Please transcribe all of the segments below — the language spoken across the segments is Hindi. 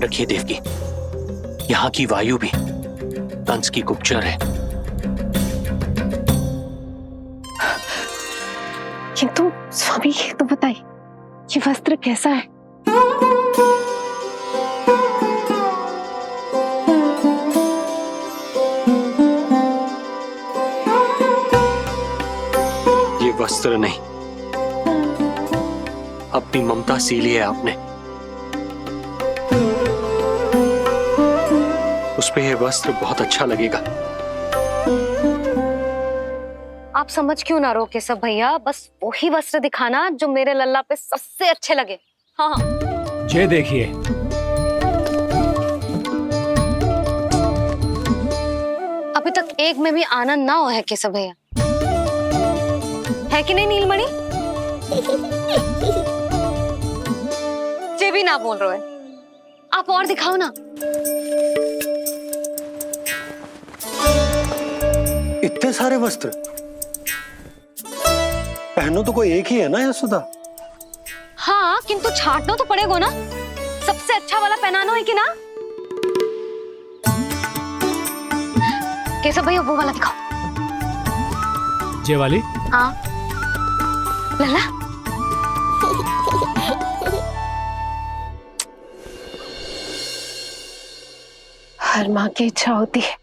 रखिए देवकी, यहाँ की वायु भी कंस की गुप्तचर है। किंतु स्वामी ये तो बताइए, ये वस्त्र कैसा है? ये वस्त्र नहीं, अपनी ममता सी ली है आपने। उस पे ये वस्त्र बहुत अच्छा लगेगा। आप समझ क्यों ना रहो केशव भैया, बस वही वस्त्र दिखाना जो मेरे लल्ला पे सबसे अच्छे लगे। हाँ हाँ। ये देखिए, अभी तक एक में भी आनंद ना हो है केशव भैया, है कि नहीं नीलमणि? ये भी ना बोल रहे हो, आप और दिखाओ ना। इतने सारे वस्त्र पहनो तो कोई एक ही है ना यशोदा? हाँ, किंतु छांटना तो पड़ेगा ना, सबसे अच्छा वाला पहनाना है कि ना। केशव भैया वो वाला दिखाओ। ये वाली? हाँ लल्ला। हर माँ की इच्छा होती है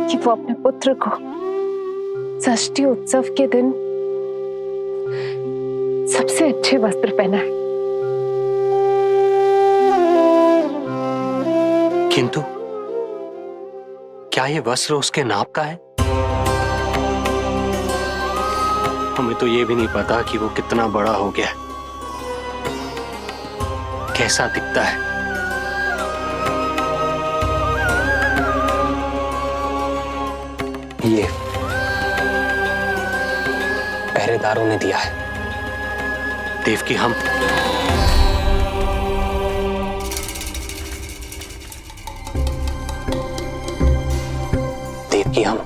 कि वो अपने पुत्र को षष्ठी उत्सव के दिन सबसे अच्छे वस्त्र पहनाए। किंतु क्या ये वस्त्र उसके नाप का है? हमें तो ये भी नहीं पता कि वो कितना बड़ा हो गया, कैसा दिखता है। ये पहरेदारों ने दिया है देवकी। हम देवकी, हम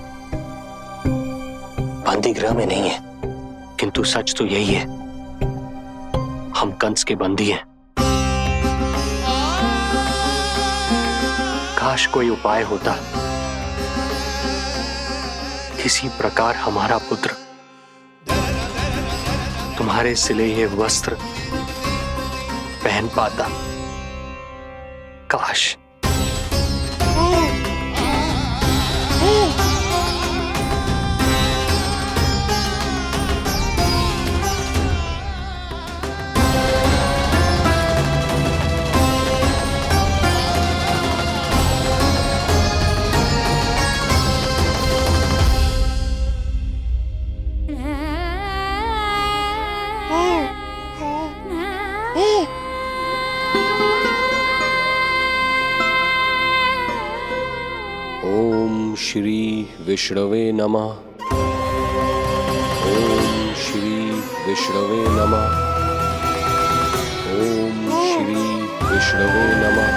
बंदी गृह में नहीं है, किंतु सच तो यही है, हम कंस के बंदी हैं। काश कोई उपाय होता, किसी प्रकार हमारा पुत्र तुम्हारे सिले ये वस्त्र पहन पाता। काश। ओम श्री विष्णवे नमः। ओम श्री विष्णवे नमः। ओम श्री विष्णवे नमः।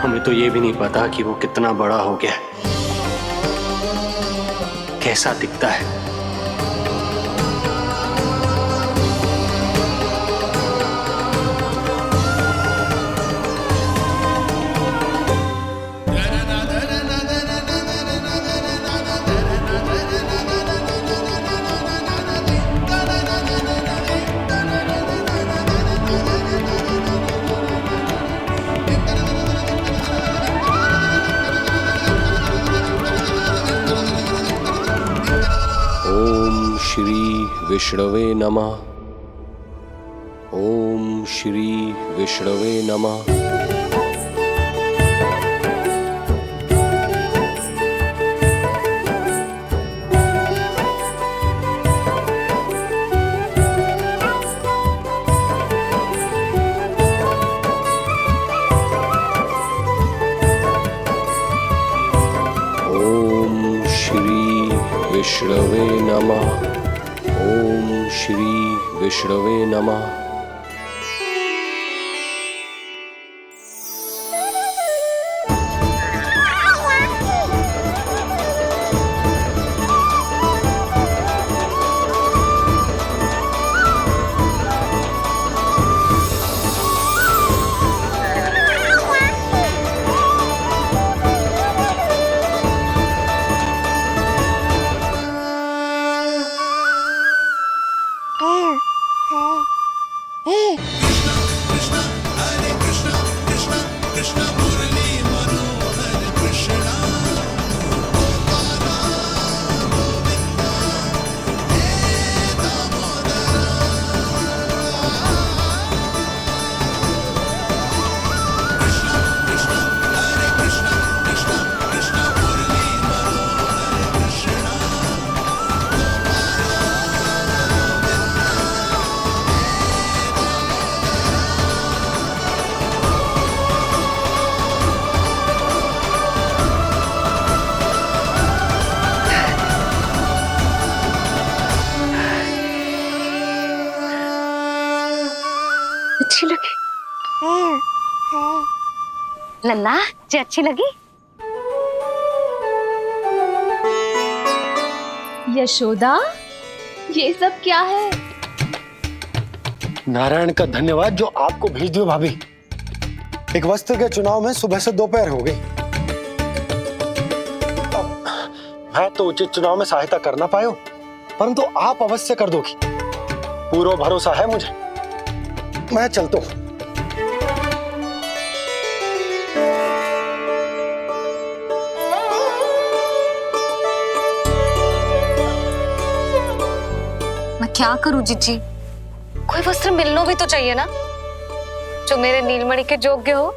हमें तो ये भी नहीं पता कि वो कितना बड़ा हो गया, कैसा दिखता है। श्री विष्णवे नमः। ओम श्री विष्णवे नमः। ओम श्री विष्णवे नमः। ओम श्री विष्णवे नमः। लल्ला जी अच्छी लगी? यशोदा, ये सब क्या है? नारायण का धन्यवाद जो आपको भेज दियो भाभी। एक वस्त्र के चुनाव में सुबह से दोपहर हो गई। अब मैं तो उचित चुनाव में सहायता कर ना पायो, परंतु आप अवश्य कर दोगी, पूरा भरोसा है मुझे। मैं चलता हूं। मैं क्या करूं जीजी? कोई वस्त्र मिलना भी तो चाहिए ना जो मेरे नीलमणि के योग्य हो।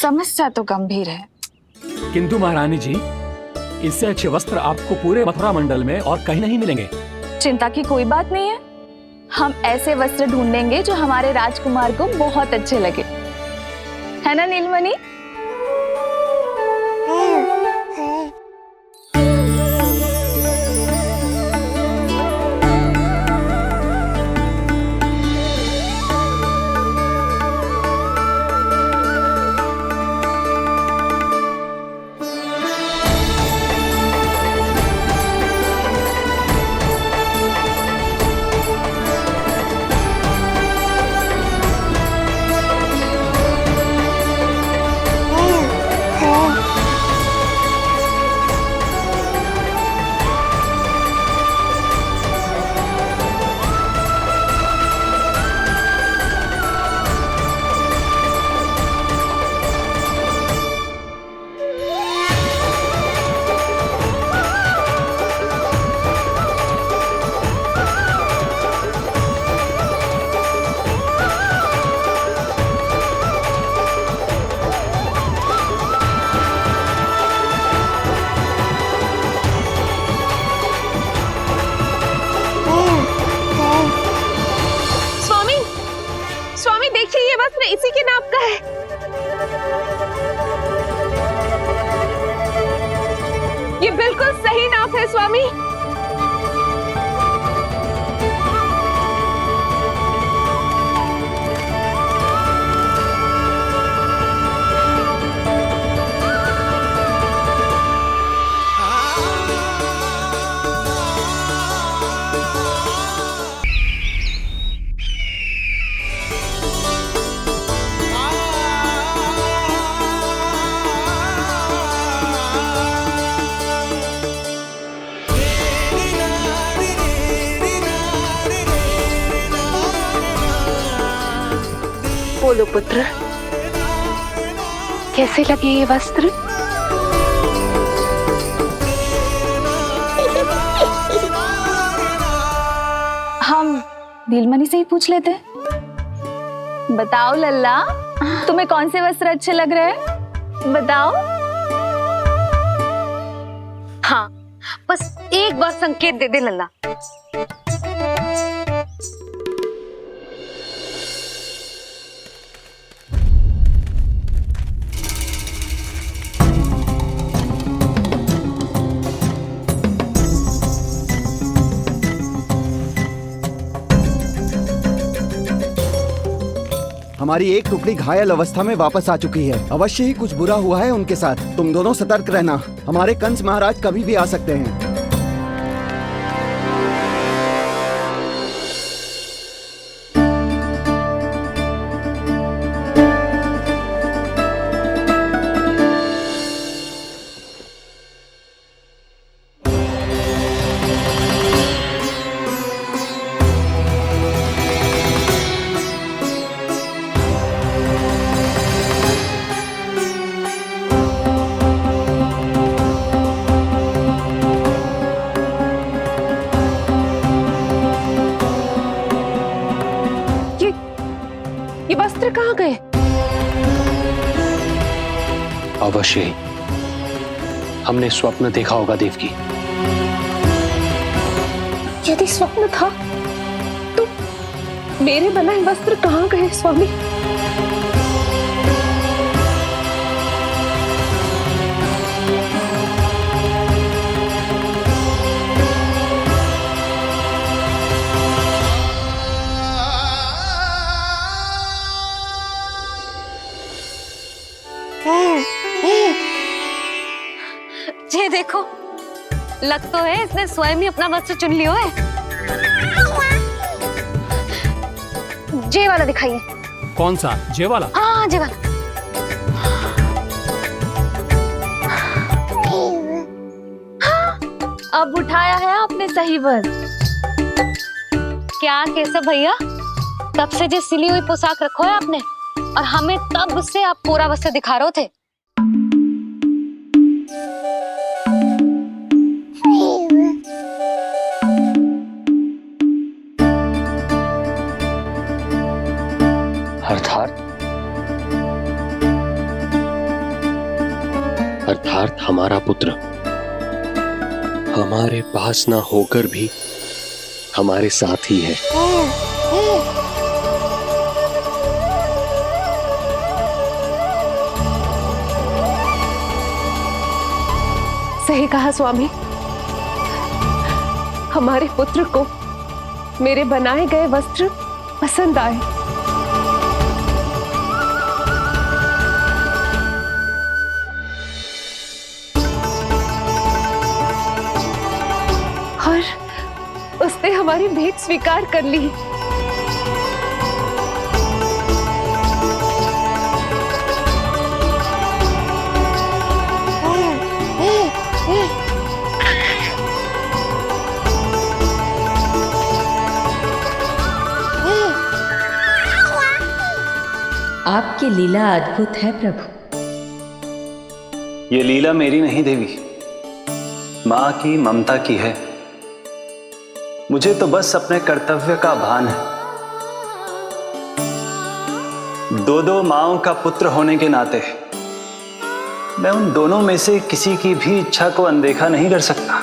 समस्या तो गंभीर है। किंतु महारानी जी, इससे अच्छे वस्त्र आपको पूरे मथुरा मंडल में और कहीं नहीं मिलेंगे। चिंता की कोई बात नहीं है, हम ऐसे वस्त्र ढूंढेंगे जो हमारे राजकुमार को बहुत अच्छे लगे, है ना नीलमणि? ये वस्त्र इसी के नाप का है। ये बिल्कुल सही नाप है स्वामी। बोलो पुत्र, कैसे लगे ये वस्त्र? हम नीलमणि से ही पूछ लेते हैं। बताओ लल्ला, तुम्हें कौन से वस्त्र अच्छे लग रहे हैं? बताओ। हाँ, बस एक बार संकेत दे दे लल्ला। हमारी एक टुकड़ी घायल अवस्था में वापस आ चुकी है। अवश्य ही कुछ बुरा हुआ है उनके साथ। तुम दोनों सतर्क रहना, हमारे कंस महाराज कभी भी आ सकते हैं। ये वस्त्र कहाँ गए? अवश्य ही हमने स्वप्न देखा होगा देवकी। यदि स्वप्न था तो मेरे बनाए वस्त्र कहाँ गए स्वामी? ये देखो, लग तो है इसने स्वयं ही अपना वस्त्र चुन लियो है। जे वाला दिखाइए। कौन सा? जे वाला? हाँ, जे वाला। अब उठाया है आपने सही वस्त्र। क्या केशव भैया, तब से जो सिली हुई पोशाक रखो है आपने, और हमें तब से आप पूरा वस्त्र दिखा रहे थे। अर्थात हमारा पुत्र हमारे पास ना होकर भी हमारे साथ ही है। सही कहा स्वामी, हमारे पुत्र को मेरे बनाए गए वस्त्र पसंद आए। और उसने हमारी भेंट स्वीकार कर ली। आपकी लीला अद्भुत है प्रभु। ये लीला मेरी नहीं देवी, मां की ममता की है। मुझे तो बस अपने कर्तव्य का भान है। दो माओं का पुत्र होने के नाते मैं उन दोनों में से किसी की भी इच्छा को अनदेखा नहीं कर सकता।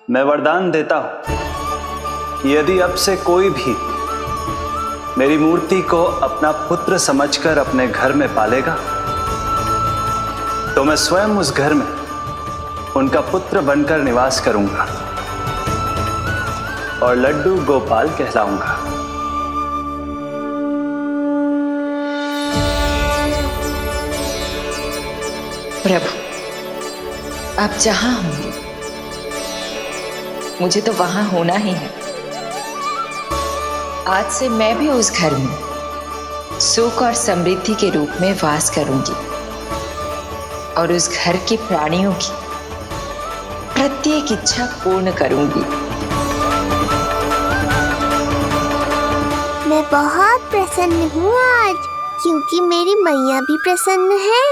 मैं वरदान देता हूं, यदि अब से कोई भी मेरी मूर्ति को अपना पुत्र समझकर अपने घर में पालेगा, तो मैं स्वयं उस घर में उनका पुत्र बनकर निवास करूंगा और लड्डू गोपाल कहलाऊंगा। प्रभु, आप जहां होंगे मुझे तो वहां होना ही है। आज से मैं भी उस घर में सुख और समृद्धि के रूप में वास करूंगी और उस घर के प्राणियों की प्रत्येक इच्छा पूर्ण करूंगी। मैं बहुत प्रसन्न हूँ आज, क्योंकि मेरी मैया भी प्रसन्न है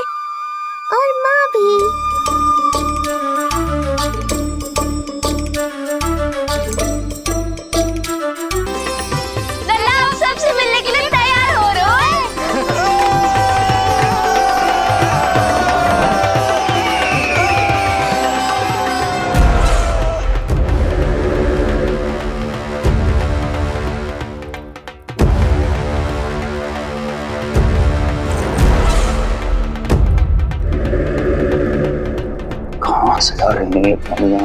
और माँ भी।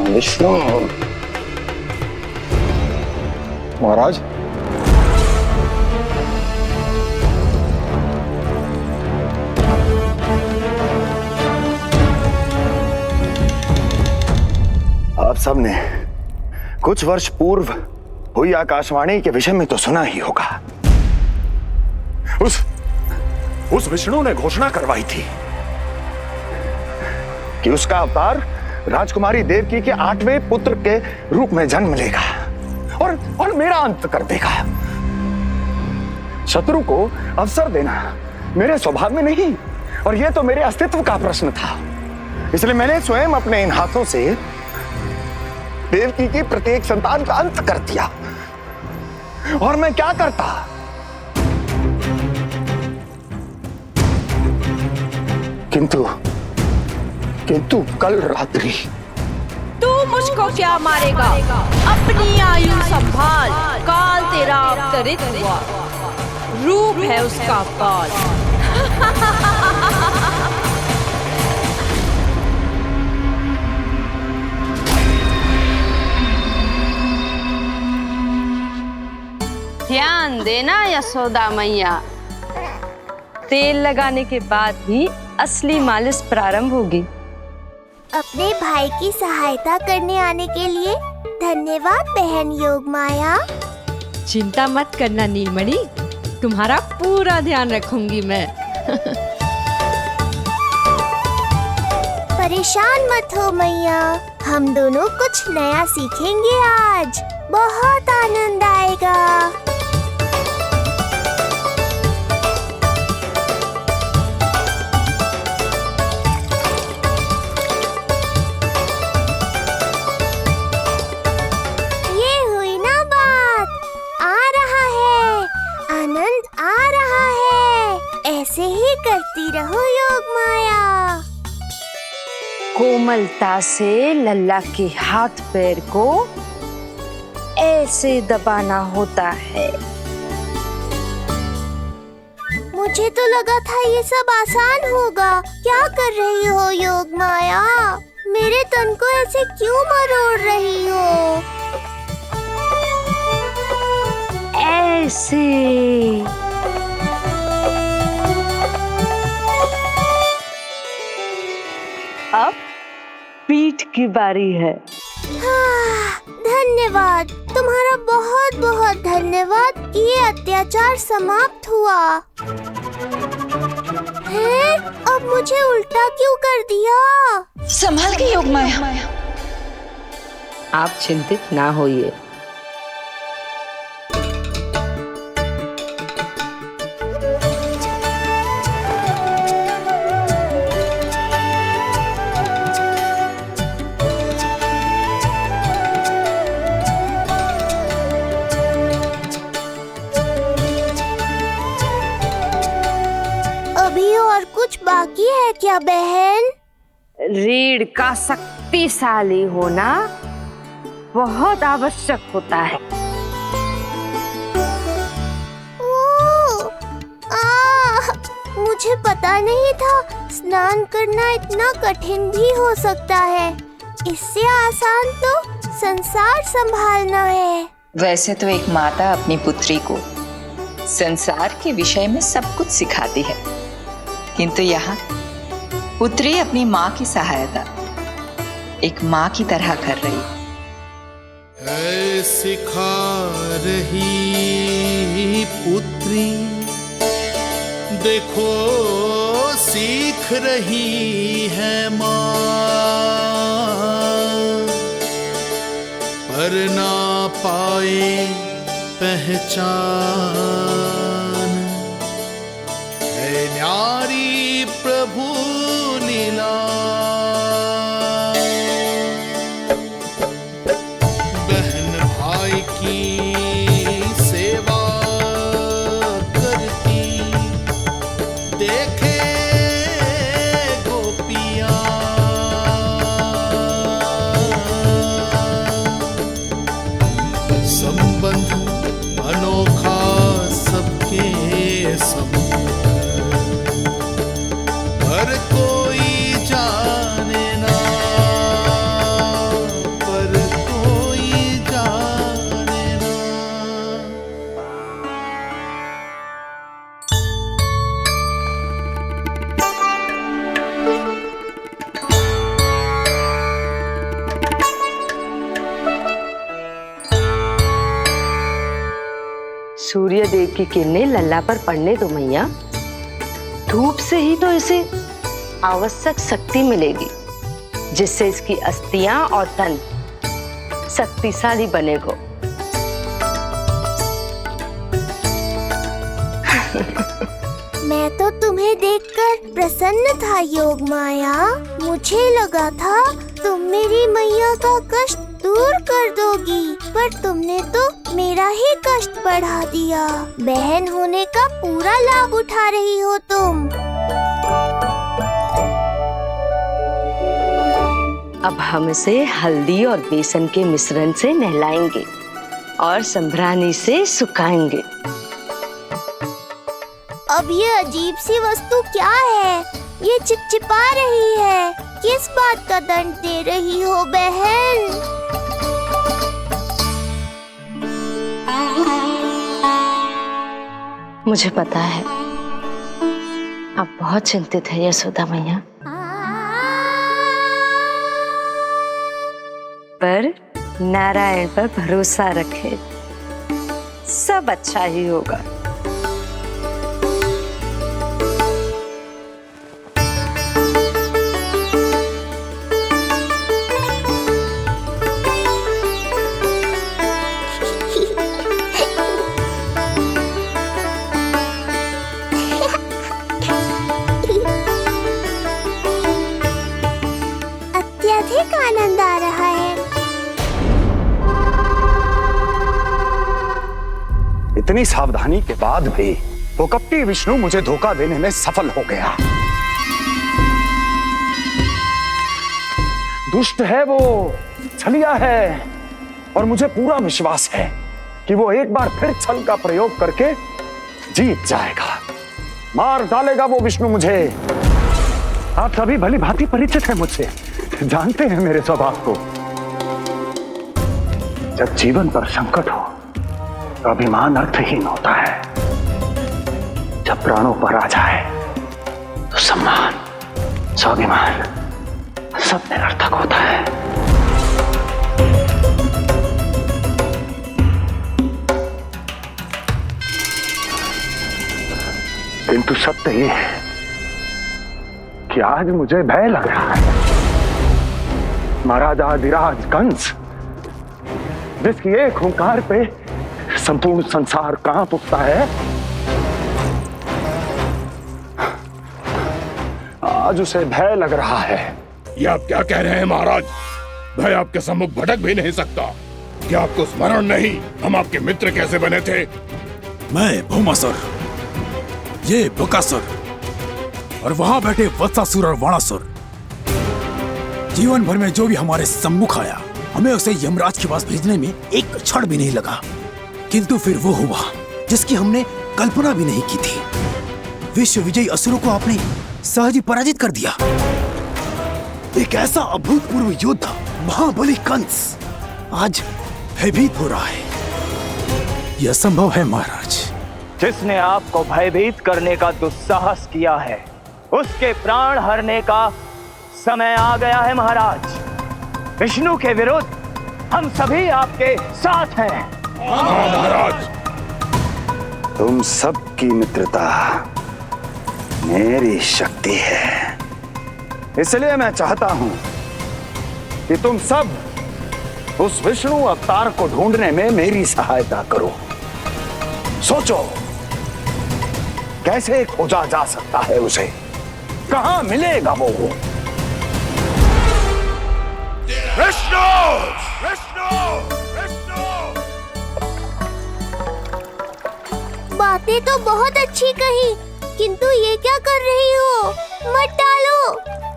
विष्णु महाराज, आप सबने कुछ वर्ष पूर्व हुई आकाशवाणी के विषय में तो सुना ही होगा। उस विष्णु ने घोषणा करवाई थी कि उसका अवतार राजकुमारी देवकी के 8वें पुत्र के रूप में जन्म लेगा और मेरा अंत कर देगा। शत्रु को अवसर देना मेरे स्वभाव में नहीं, और यह तो मेरे अस्तित्व का प्रश्न था। इसलिए मैंने स्वयं अपने इन हाथों से देवकी की प्रत्येक संतान का अंत कर दिया। और मैं क्या करता, किंतु कल रात्रि तू मुझको क्या मारेगा? अपनी आयु संभाल, काल तेरा अवतरित हुआ, रूप है उसका काल। ध्यान देना यशोदा मैया, तेल लगाने के बाद ही असली मालिश प्रारंभ होगी। अपने भाई की सहायता करने आने के लिए धन्यवाद बहन योगमाया। चिंता मत करना नीलमणि, तुम्हारा पूरा ध्यान रखूंगी मैं। परेशान मत हो मैया, हम दोनों कुछ नया सीखेंगे आज। बहुत आनंद आएगा। ये हुई ना बात, आ रहा है, आनंद आ रहा है। ऐसे ही करती रहो योगमाया। कोमलता से लल्ला के हाथ पैर को ऐसे दबाना होता है। मुझे तो लगा था ये सब आसान होगा। क्या कर रही हो योगमाया? मेरे तन को ऐसे क्यों मरोड़ रही हो? ऐसे। अब पीठ की बारी है। धन्यवाद, तुम्हारा बहुत बहुत धन्यवाद। ये अत्याचार समाप्त हुआ है। अब मुझे उल्टा क्यों कर दिया? संभाल के योगमाया। आप चिंतित ना होइए। अभी और कुछ बाकी है क्या बहन? रीढ़ का शक्तिशाली होना बहुत आवश्यक होता है। मुझे पता नहीं था स्नान करना इतना कठिन भी हो सकता है। इससे आसान तो संसार संभालना है। वैसे तो एक माता अपनी पुत्री को संसार के विषय में सब कुछ सिखाती है, किंतु यहाँ पुत्री अपनी माँ की सहायता एक माँ की तरह कर रही है। सिखा रही पुत्री, देखो सीख रही है माँ, पर ना पाए पहचान है न्यारी प्रभु लीला। बहन भाई की सेवा करती देखे गोपियाँ, संबंध अनोखा सबके सब, पर कोई जाने ना, पर कोई जाने ना। सूर्य देव की किरणें लल्ला पर पड़ने दो मैया। धूप से ही तो इसे आवश्यक शक्ति मिलेगी, जिससे इसकी अस्थियां और तन शक्तिशाली बनेगा। मैं तो तुम्हें देखकर प्रसन्न था योगमाया। मुझे लगा था तुम मेरी मैया का कष्ट दूर कर दोगी, पर तुमने तो मेरा ही कष्ट बढ़ा दिया। बहन होने का पूरा लाभ उठा रही हो तुम। अब हम इसे हल्दी और बेसन के मिश्रण से नहलाएंगे और संभरानी से सुखाएंगे। अब ये अजीब सी वस्तु क्या है? ये चिपचिपा रही है। किस बात का दंड दे रही हो बहन? मुझे पता है, आप बहुत चिंतित है यशोदा मैया, पर नारायण पर भरोसा रखे, सब अच्छा ही होगा। अत्यधिक आनंद आ रहा है। इतनी सावधानी के बाद भी वो कपटी विष्णु मुझे धोखा देने में सफल हो गया। दुष्ट है वो, छलिया है, और मुझे पूरा विश्वास है कि वो एक बार फिर छल का प्रयोग करके जीत जाएगा, मार डालेगा वो विष्णु मुझे। आप सभी भली भांति परिचित हैं मुझसे, जानते हैं मेरे स्वभाव को। जब जीवन पर संकट हो तो अभिमान अर्थहीन होता है, जब प्राणों पर आ जाए तो सम्मान, स्वाभिमान सब निरर्थक होता है। किंतु सत्य ये है कि आज मुझे भय लग रहा है। महाराजाधिराज कंस, जिसकी एक हुंकार पे संपूर्ण संसार कांप उठता है, आज उसे भय लग रहा है। ये आप क्या कह रहे हैं महाराज? भय आपके सम्मुख भटक भी नहीं सकता। क्या आपको स्मरण नहीं हम आपके मित्र कैसे बने थे? मैं भौमासुर, ये बकासुर, और वहां बैठे वत्सासुर और वाणासुर। जीवन भर में जो भी हमारे सम्मुख आया, हमें उसे यमराज के पास भेजने में एक क्षण भी नहीं लगा। किंतु फिर वो हुआ जिसकी हमने कल्पना भी नहीं की थी। विश्व विजयी असुरों को आपने सहज ही पराजित कर दिया। एक ऐसा अभूतपूर्व योद्धा महाबली कंस आज भयभीत हो रहा है। यह संभव है महाराज। जिसने आपको भयभीत करने का दुस्साहस किया है, उसके प्राण हरने का समय आ गया है महाराज। विष्णु के विरुद्ध हम सभी आपके साथ हैं। महाराज, तुम सबकी मित्रता मेरी शक्ति है, इसलिए मैं चाहता हूं कि तुम सब उस विष्णु अवतार को ढूंढने में मेरी सहायता करो। सोचो कैसे खोजा जा सकता है उसे, कहां मिलेगा वो? विष्णु! विष्णु! विष्णु! बातें तो बहुत अच्छी कही, किंतु ये क्या कर रही हो? मत डालो,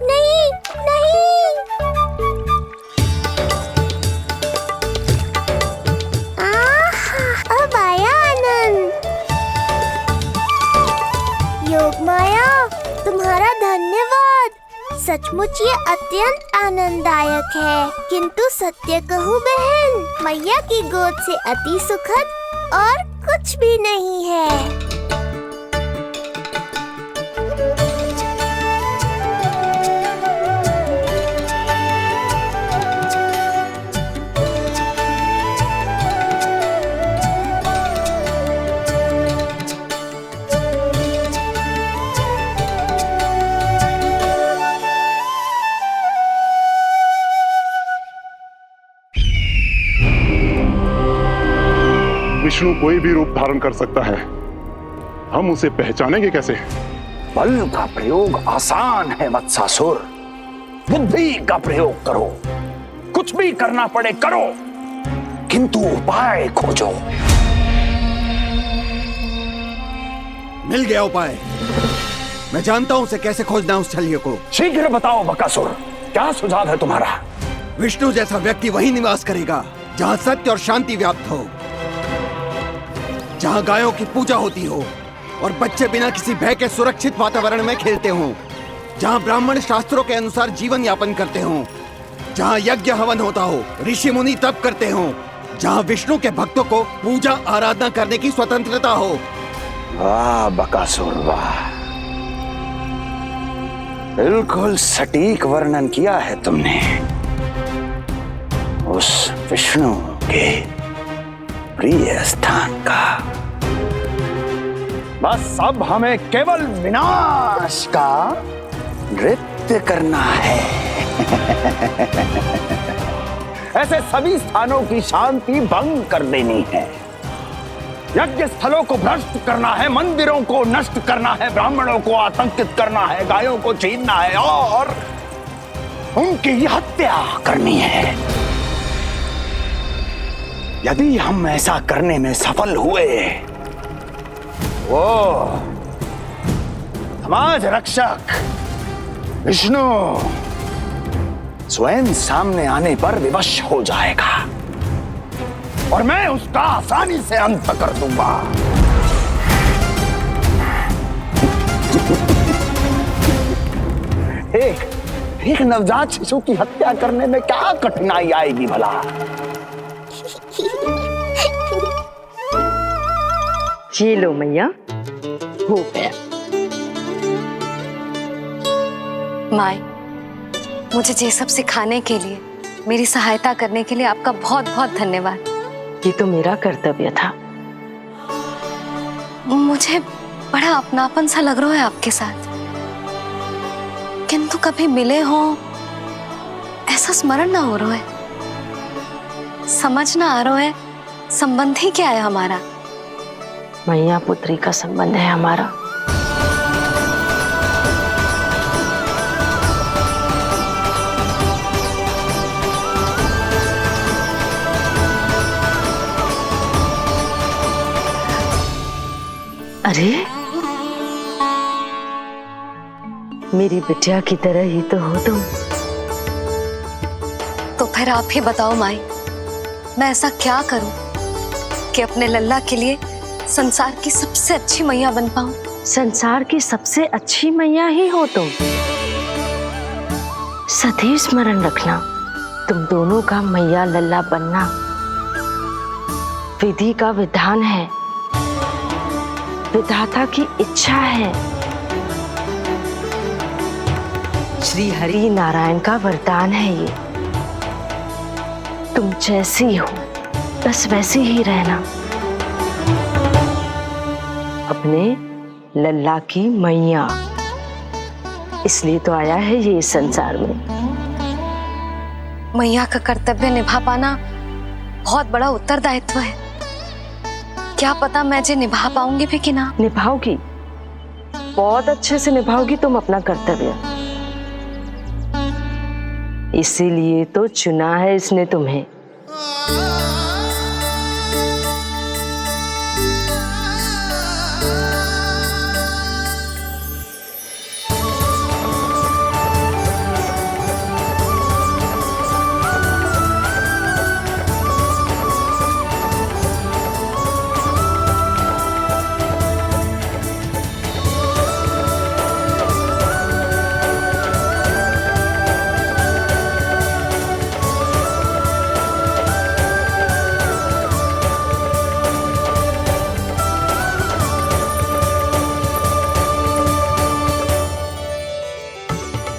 नहीं नहीं। अब आया आनंद। योग माया, तुम्हारा धन्यवाद। सचमुच ये अत्यंत आनंददायक है। किंतु सत्य कहूँ बहन, मैया की गोद से अति सुखद और कुछ भी नहीं है। विष्णु कोई भी रूप धारण कर सकता है, हम उसे पहचानेंगे कैसे? बल का प्रयोग आसान है वत्सासुर, बुद्धि का प्रयोग करो। कुछ भी करना पड़े करो, किंतु उपाय खोजो। मिल गया उपाय। मैं जानता हूं उसे कैसे खोजना है, उस छलिए को। शीघ्र बताओ बकासुर, क्या सुझाव है तुम्हारा? विष्णु जैसा व्यक्ति वहीं निवास करेगा जहां सत्य और शांति व्याप्त हो, जहां गायों की पूजा होती हो और बच्चे बिना किसी भय के सुरक्षित वातावरण में खेलते हों, जहां ब्राह्मण शास्त्रों के अनुसार जीवन यापन करते हों, जहां यज्ञ हवन होता हो, ऋषि मुनि तप करते हों, जहां विष्णु के भक्तों को पूजा आराधना करने की स्वतंत्रता हो। वाह बकासुर वाह, बिल्कुल सटीक वर्णन किया है तुमने उस विष्णु के प्रिय स्थान का। बस अब हमें केवल विनाश का नृत्य करना है। ऐसे सभी स्थानों की शांति भंग कर देनी है। यज्ञ स्थलों को भ्रष्ट करना है, मंदिरों को नष्ट करना है, ब्राह्मणों को आतंकित करना है, गायों को छीनना है और उनकी हत्या करनी है। यदि हम ऐसा करने में सफल हुए, वो समाज रक्षक विष्णु स्वयं सामने आने पर विवश हो जाएगा और मैं उसका आसानी से अंत कर दूंगा। एक नवजात शिशु की हत्या करने में क्या कठिनाई आएगी भला? ये लो मैया, हो गया। माए, मुझे ये सब सिखाने के लिए, मेरी सहायता करने के लिए आपका बहुत बहुत धन्यवाद। ये तो मेरा कर्तव्य था। मुझे बड़ा अपनापन सा लग रहा है आपके साथ, किंतु कभी मिले हो ऐसा स्मरण ना हो रहा है। समझ ना आ रहा है संबंध ही क्या है हमारा। मैया पुत्री का संबंध है हमारा। अरे मेरी बिटिया की तरह ही तो हो तुम। तो फिर आप ही बताओ माई, मैं ऐसा क्या करूं कि अपने लल्ला के लिए संसार की सबसे अच्छी मैया बन पाऊं? संसार की सबसे अच्छी मैया ही हो तुम। सदैव स्मरण रखना, तुम दोनों का मैया लल्ला बनना विधि का विधान है, विधाता की इच्छा है, श्री हरि नारायण का वरदान है। ये तुम जैसी हो बस वैसी ही रहना, अपने लल्ला की मैया। इसलिए तो आया है ये इस संसार में। मैया का कर्तव्य निभा पाना बहुत बड़ा उत्तरदायित्व है। क्या पता मैं जे निभा पाऊंगी भी कि ना। निभाओगी, बहुत अच्छे से निभाओगी तुम अपना कर्तव्य। इसीलिए तो चुना है इसने तुम्हें।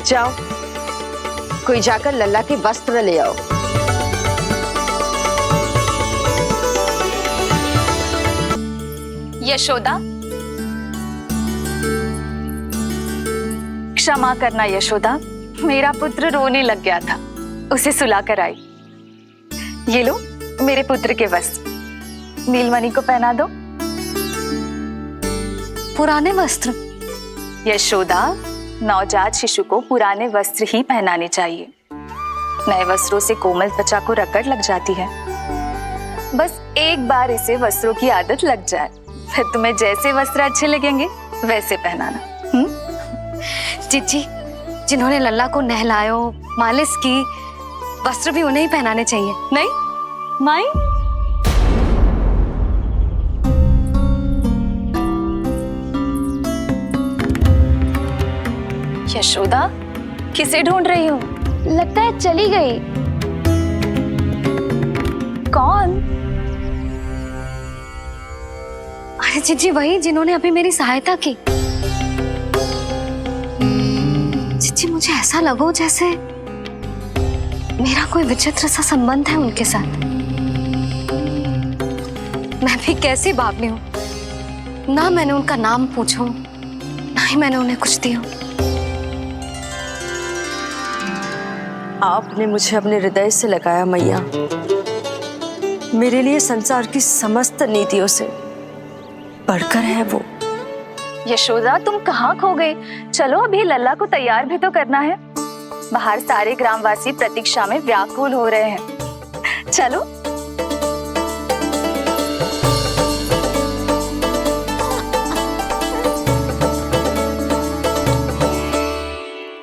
जाओ, कोई जाकर लल्ला के वस्त्र ले आओ। यशोदा, क्षमा करना यशोदा, मेरा पुत्र रोने लग गया था, उसे सुला कर आई। ये लो मेरे पुत्र के वस्त्र, नीलमणि को पहना दो। पुराने वस्त्र? यशोदा, नवजात शिशु को पुराने वस्त्र ही पहनाने चाहिए। नए वस्त्रों से कोमल त्वचा को रगड़ लग जाती है। बस एक बार इसे वस्त्रों की आदत लग जाए, फिर तुम्हें जैसे वस्त्र अच्छे लगेंगे वैसे पहनाना। जीजी, जिन्होंने लल्ला को नहलायो, मालिश की, वस्त्र भी उन्हें ही पहनाने चाहिए। नहीं माई, यशोदा किसे ढूंढ रही हो? लगता है चली गई। कौन? अरे जीजी, वही जिन्होंने अभी मेरी सहायता की। जी मुझे ऐसा लगो जैसे मेरा कोई विचित्र सा संबंध है उनके साथ। मैं भी कैसी बावली हूँ, ना मैंने उनका नाम पूछा, ना ही मैंने उन्हें कुछ दिया। आपने मुझे अपने हृदय से लगाया मैया। मेरे लिए संसार की समस्त नीतियों से बढ़कर है वो। यशोदा तुम कहाँ खो गई? चलो अभी लल्ला को तैयार भी तो करना है। बाहर सारे ग्रामवासी प्रतीक्षा में व्याकुल हो रहे हैं। चलो।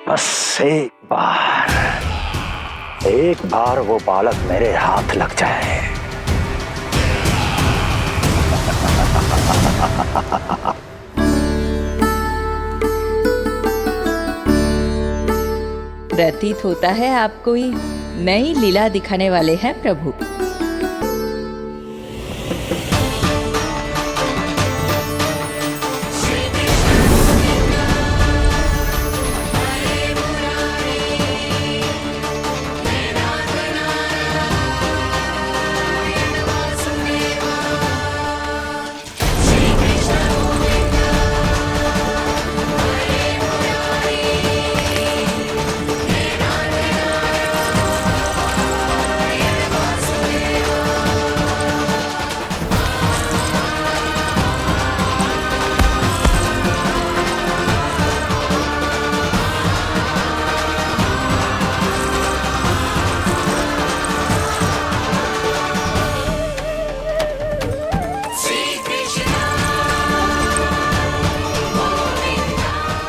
बस एक बार वो बालक मेरे हाथ लग जाए। प्रतीत होता है आप कोई नई लीला दिखाने वाले हैं प्रभु।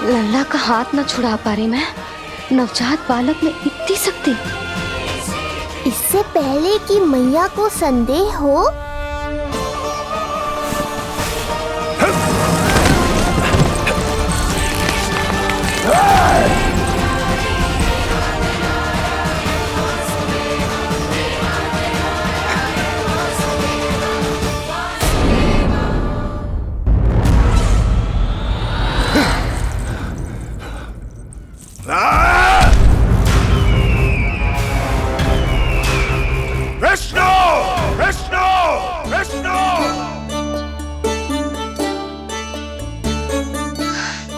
लल्ला का हाथ न छुड़ा पा रही मैं। नवजात बालक में इतनी शक्ति। इससे पहले कि मैया को संदेह हो,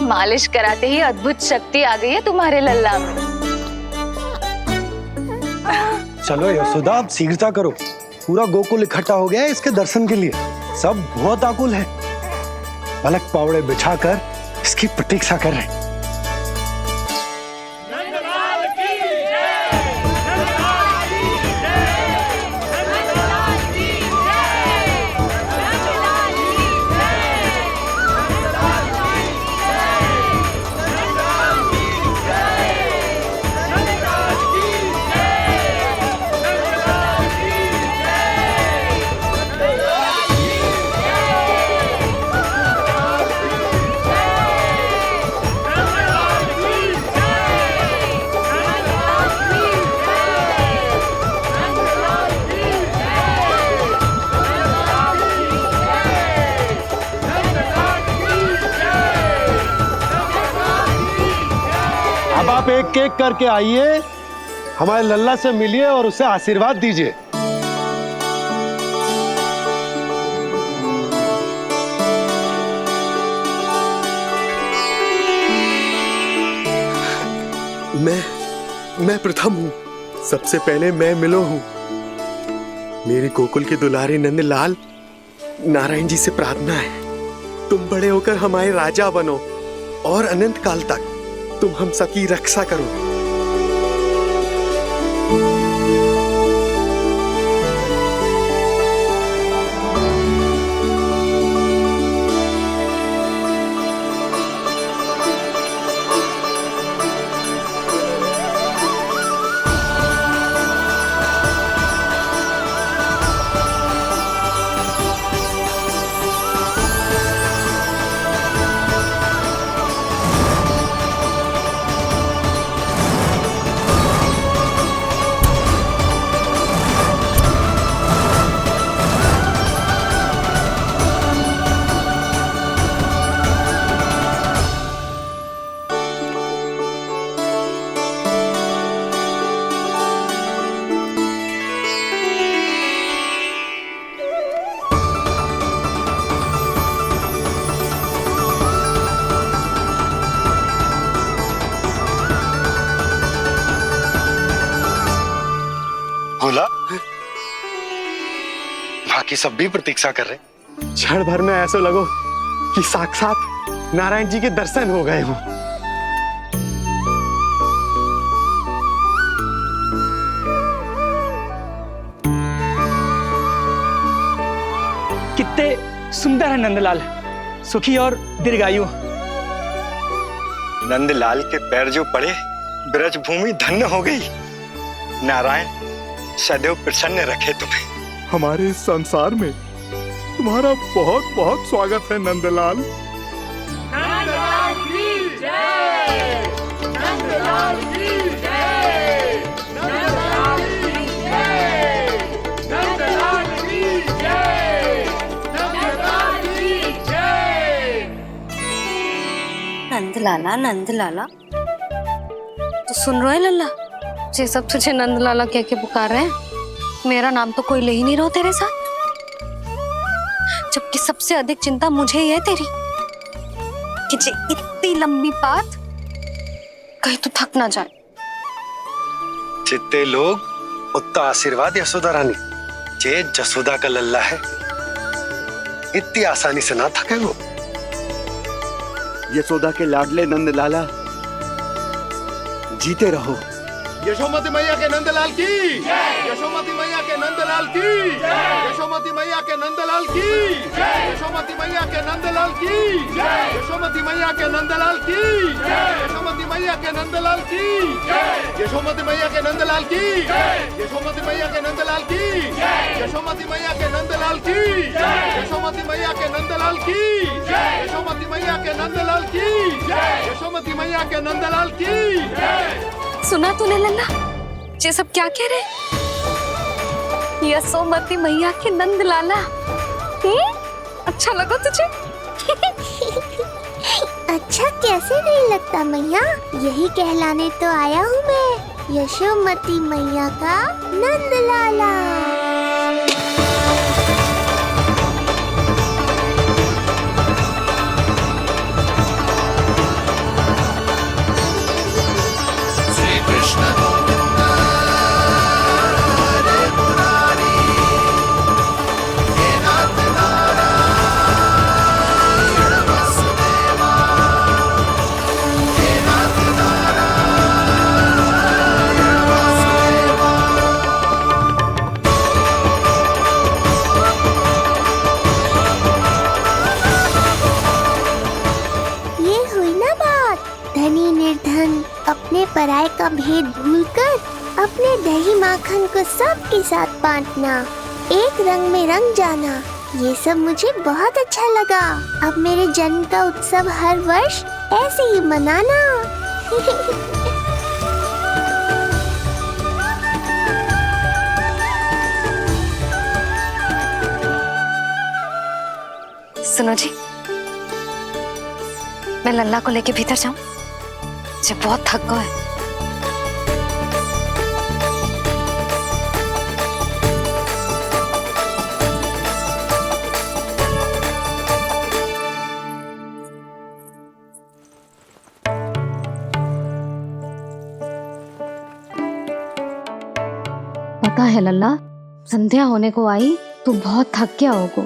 मालिश कराते ही अद्भुत शक्ति आ गई है तुम्हारे लल्ला में। चलो यशोदा अब शीघ्रता करो, पूरा गोकुल इकट्ठा हो गया है इसके दर्शन के लिए। सब बहुत आकुल है, पलक पावड़े बिछाकर इसकी प्रतीक्षा कर रहे हैं। अब आप एक एक करके आइए, हमारे लल्ला से मिलिए और उसे आशीर्वाद दीजिए। मैं प्रथम हूँ, सबसे पहले मैं मिलो हूँ। मेरी गोकुल के दुलारे नंदलाल, नारायण जी से प्रार्थना है, तुम बड़े होकर हमारे राजा बनो और अनंत काल तक तुम हम सबकी रक्षा करो। बाकी सब भी प्रतीक्षा कर रहे। क्षण भर में ऐसा लगो कि साक्षात नारायण जी के दर्शन हो गए हो। कितने सुंदर है नंदलाल, सुखी और दीर्घायु। नंदलाल के पैर जो पड़े ब्रज भूमि धन्य हो गई। नारायण सदैव प्रसन्न रखे तुम्हें। हमारे इस संसार में तुम्हारा बहुत बहुत स्वागत है नंदलाल। नंदलाल की जय, नंदलाल की जय, नंदलाल की जय, नंदलाल की जय, नंदलाल की जय। नंदलाला नंदलाला, तो सुन रहे लल्ला, ये सब तुझे नंदलाला कह के पुकार रहे हैं। मेरा नाम तो कोई ले ही नहीं रहा तेरे साथ, जबकि सबसे अधिक चिंता मुझे ही है तेरी कि जे इतनी लंबी बात कहीं तो थक ना जाए। जितने लोग उतना आशीर्वाद यशोदा रानी। जे जसोदा का लल्ला है इतनी आसानी से ना थके वो। यशोदा के लाडले नंदलाला, जीते रहो। यशोमती मैया के नंदलाल की जय, यशोमती मैया के नंदलाल की जय, यशोमती मैया के नंदलाल की जय, यशोमती मैया के नंदलाल की जय, यशोमती मैया के नंदलाल की जय, यशोमती मैया के नंदलाल की जय, यशोमती मैया के नंदलाल की जय, यशोमती मैया के नंदलाल की जय, यशोमती मैया के नंदलाल की जय, यशोमती मैया के नंदलाल की जय, यशोमती मैया के नंदलाल की जय, यशोमती मैया के नंदलाल की जय। सुना तूने लल्ला, ये सब क्या कह रहे? यशोमती मैया के नंदलाला। अच्छा लगा तुझे? अच्छा कैसे नहीं लगता मैया, यही कहलाने तो आया हूँ मैं, यशोमती मैया का नंदलाला। अपने पराये का भेद भूलकर अपने दही माखन को सबके साथ बांटना, एक रंग में रंग जाना, ये सब मुझे बहुत अच्छा लगा। अब मेरे जन्म का उत्सव हर वर्ष ऐसे ही मनाना। सुनो जी, मैं लल्ला को लेके भीतर जाऊं? मुझे बहुत थक गया है। पता है लल्ला, संध्या होने को आई तो बहुत थक गया होगो।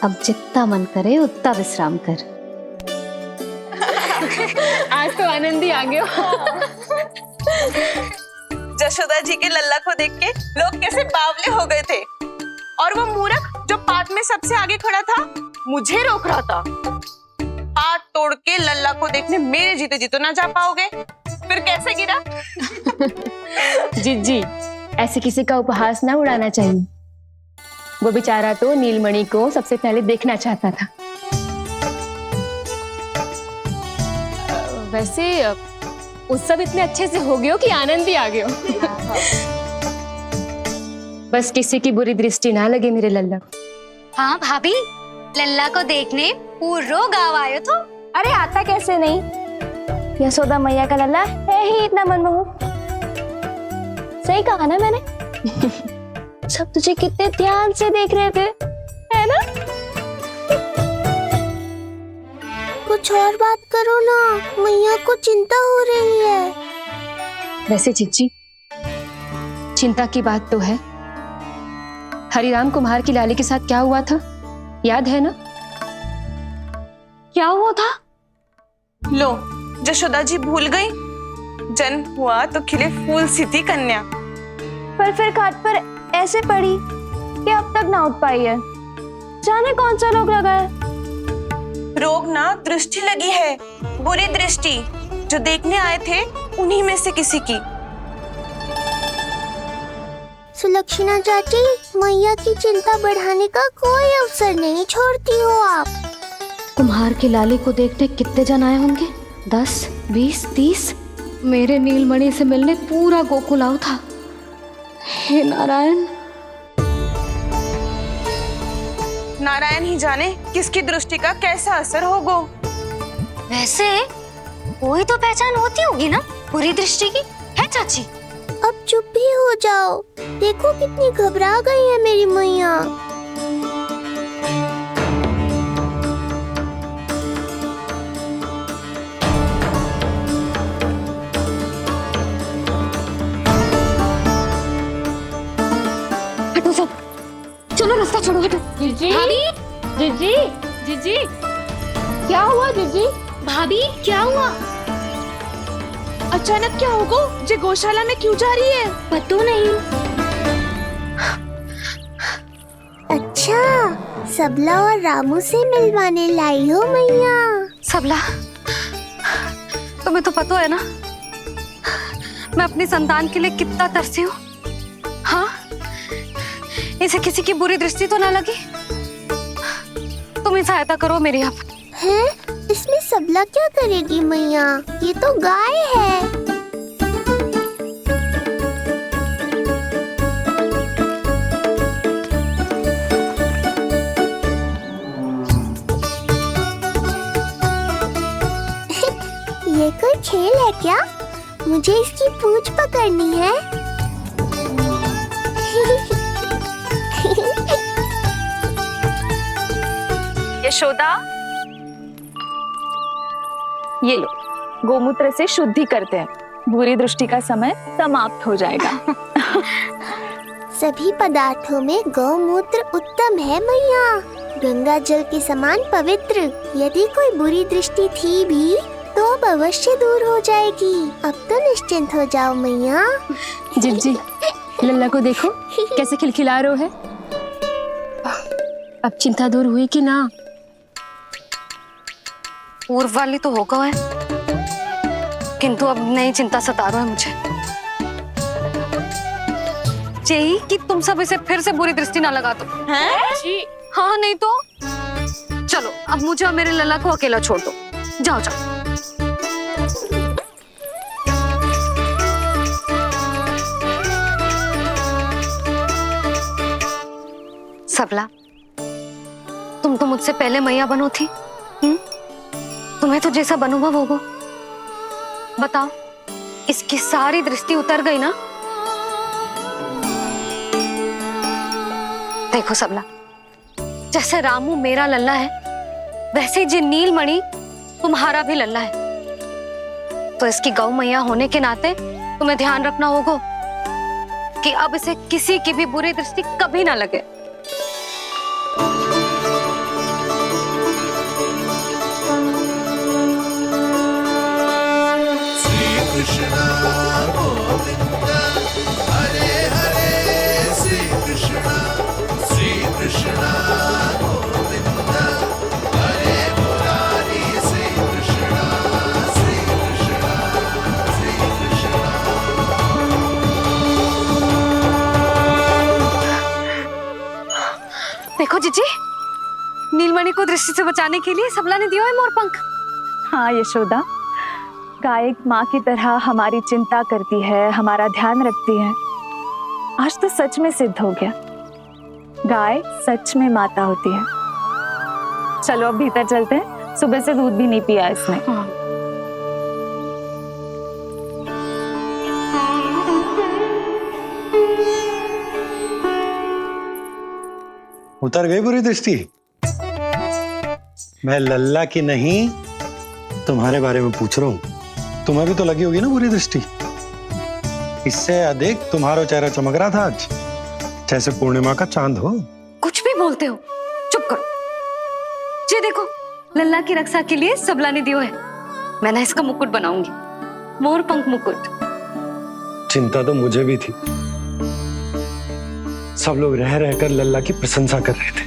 अब जितना मन करे उतना विश्राम कर। आज तो आनंद ही आ गया। जशोदा जी के लल्ला को देख के लोग कैसे बावले हो गए थे, और वो मूर्ख जो पात में सबसे आगे खड़ा था मुझे रोक रहा था। हाथ तोड़ के लल्ला को देखने मेरे जीते जी तो ना जा पाओगे, फिर कैसे गिरा? जी ऐसे किसी का उपहास ना उड़ाना चाहिए। वो बेचारा तो नीलमणि को सबसे पहले देखना चाहता था। वैसे उत्सव इतने अच्छे से हो गयो कि आनंद ही आ गयो। बस किसी की बुरी दृष्टि ना लगे मेरे लल्ला को। हाँ भाभी, लल्ला को देखने पूरो गाँव आयो तो। अरे आता कैसे नहीं, यशोदा मैया का लल्ला है ही इतना मनमोहक। सही कहा ना मैंने? सब तुझे कितने ध्यान से देख रहे थे, है ना? कुछ और बात करो ना, मैया को चिंता हो रही है। वैसे चिच्ची, चिंता की बात तो है। हरिराम कुम्हार की लाली के साथ क्या हुआ था, याद है ना? क्या हुआ था? लो, यशोदा जी भूल गई। जन्म हुआ तो खिले फूल सी थी कन्या, पर फिर खाट पर ऐसे पड़ी कि अब तक ना उठ पाई है। जाने कौन सा रोग लगा है। रोग ना दृष्टि लगी है, बुरी दृष्टि। जो देखने आए थे उन्हीं में से किसी की। सुलक्षणा चाची, मैया की चिंता बढ़ाने का कोई अवसर नहीं छोड़ती हो आप। कुम्हार की लाली को देखने कितने जन आए होंगे? 10, 20, 30। मेरे नीलमणि से मिलने पूरा गोकुल आओ था। हे नारायण। नारायण ही जाने किसकी दृष्टि का कैसा असर होगा। वैसे कोई तो पहचान होती होगी ना बुरी दृष्टि की, है चाची? अब चुप भी हो जाओ। देखो कितनी घबरा गई है मेरी मैया। हटो सब, चलो रास्ता छोड़ो, हटो। जीजी, भाभी, जीजी, जीजी, क्या हुआ जीजी? भाभी क्या हुआ? अचानक क्या होगा? जे गौशाला में क्यों जा रही है? पता नहीं। अच्छा, सबला और रामू से मिलवाने लाई हो मैया। सबला, तुम्हें तो पता है ना मैं अपनी संतान के लिए कितना तरसी हूँ। हाँ, इसे किसी की बुरी दृष्टि तो ना लगी? तुम ही सहायता करो मेरी। अब हैं? इसमें सबला क्या करेगी मैया? ये तो गाय है। ये कोई खेल है क्या? मुझे इसकी पूंछ पकड़नी है। यशोदा, ये लो, गोमूत्र से शुद्धि करते हैं। बुरी दृष्टि का समय समाप्त हो जाएगा। सभी पदार्थों में गौमूत्र उत्तम है मैया, गंगा जल के समान पवित्र। यदि कोई बुरी दृष्टि थी भी तो अब अवश्य दूर हो जाएगी। अब तो निश्चिंत हो जाओ मैया। जीजी, लल्ला को देखो कैसे खिलखिला रहे है। अब चिंता दूर हुई कि ना? पूर्व वाली तो होगा है, किंतु अब नई चिंता सता रहा है मुझे। यही कि तुम सब इसे फिर से बुरी दृष्टि ना लगा दो। हैं? जी हाँ, नहीं तो चलो अब मुझे और मेरे लल्ला को अकेला छोड़ दो। जाओ जाओ। सबला, तुम तो मुझसे पहले मैया बनो थी। तुम्हें तो जैसा अनुभव होगा। बताओ, इसकी सारी दृष्टि उतर गई ना? देखो सबला, जैसे रामू मेरा लल्ला है, वैसे जी नीलमणि तुम्हारा भी लल्ला है। तो इसकी गौ मैया होने के नाते तुम्हें ध्यान रखना होगा कि अब इसे किसी की भी बुरी दृष्टि कभी ना लगे। कृष्णा गोविंद हरे हरे, श्री कृष्णा गोविंद हरे मुरारी, श्री कृष्णा श्री कृष्णा श्री कृष्णा। देखो जीजी, नीलमणि को दृष्टि से बचाने के लिए सबला ने दिया है मोरपंख। हाँ यशोदा, गाय माँ की तरह हमारी चिंता करती है, हमारा ध्यान रखती है। आज तो सच में सिद्ध हो गया, गाय सच में माता होती है। चलो अब भीतर चलते हैं, सुबह से दूध भी नहीं पिया इसने। उतर गई बुरी दृष्टि? मैं लल्ला की नहीं तुम्हारे बारे में पूछ रहा हूं। तुम्हें भी तो लगी होगी ना बुरी दृष्टि? इससे अधिक तुम्हारा चेहरा चमक रहा था आज। जैसे पूर्णिमा का चांद हो। कुछ भी बोलते हो, चुप करो। ये देखो, लल्ला की रक्षा के लिए सबला ने दियो है। मैं ना इसका मुकुट बनाऊंगी, मोर पंख मुकुट। चिंता तो मुझे भी थी। सब लोग रह रहकर लल्ला की प्रशंसा कर रहे थे,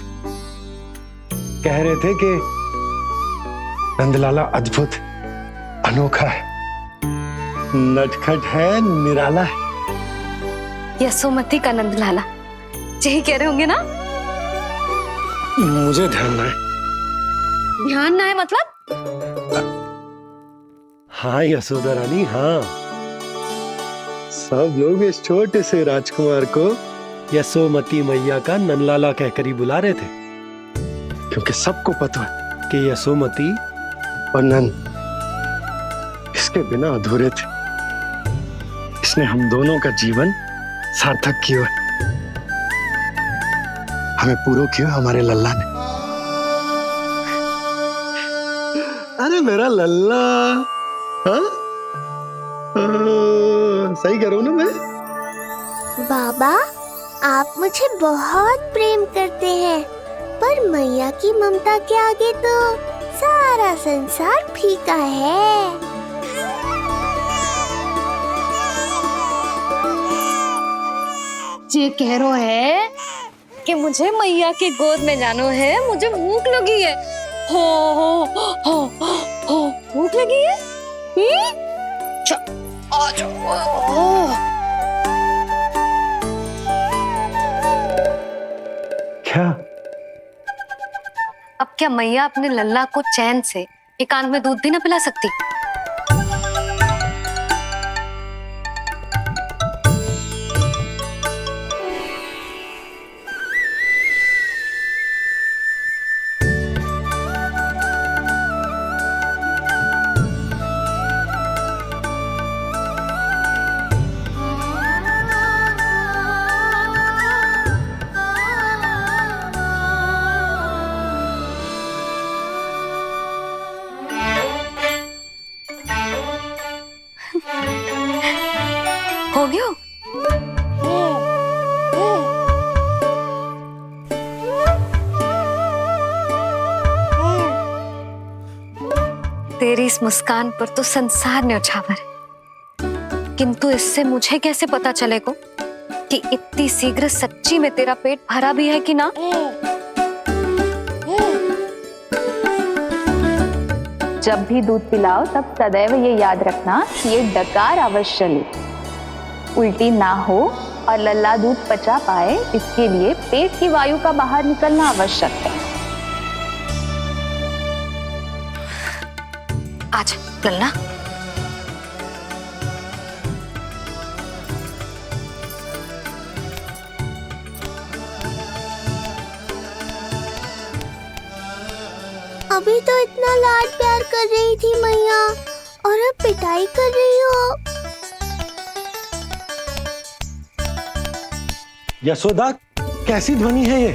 कह रहे थे कि नंदलाला अद्भुत, अनोखा है, नटखट है, निराला है। यशोमती का नंदलाला, यही कह रहे होंगे ना? मुझे ध्यान ना है। ध्यान ना है मतलब? हाँ यशोदा रानी, हाँ। सब लोग इस छोटे से राजकुमार को यशोमती मैया का नंदलाला कहकर ही बुला रहे थे, क्योंकि सबको पता है कि यशोमती और नंद इसके बिना अधूरे थे। इसने हम दोनों का जीवन सार्थक किया है। हमें पूरा किया हमारे लल्ला ने। अरे मेरा लल्ला, हाँ? सही करो ना मैं? बाबा, आप मुझे बहुत प्रेम करते हैं, पर मैया की ममता के आगे तो सारा संसार फीका है। ये कह रो है कि मुझे मैया के गोद में जानो है, मुझे भूख लगी है। हो भूख लगी है? आ जाओ। क्या? अब क्या मैया अपने लल्ला को चैन से एकांत में दूध भी ना पिला सकती? हो गया? तेरी इस मुस्कान पर तो संसार न्यौछावर है, किंतु इससे मुझे कैसे पता चलेगा कि इतनी शीघ्र सच्ची में तेरा पेट भरा भी है कि ना? जब भी दूध पिलाओ तब सदैव ये याद रखना कि ये डकार अवश्य ले, उल्टी ना हो और लल्ला दूध पचा पाए, इसके लिए पेट की वायु का बाहर निकलना आवश्यक है। आजा लल्ला। अभी तो इतना लाड प्यार कर रही थी मैया, और अब पिटाई कर रही हो। यशोदा, कैसी ध्वनि है ये?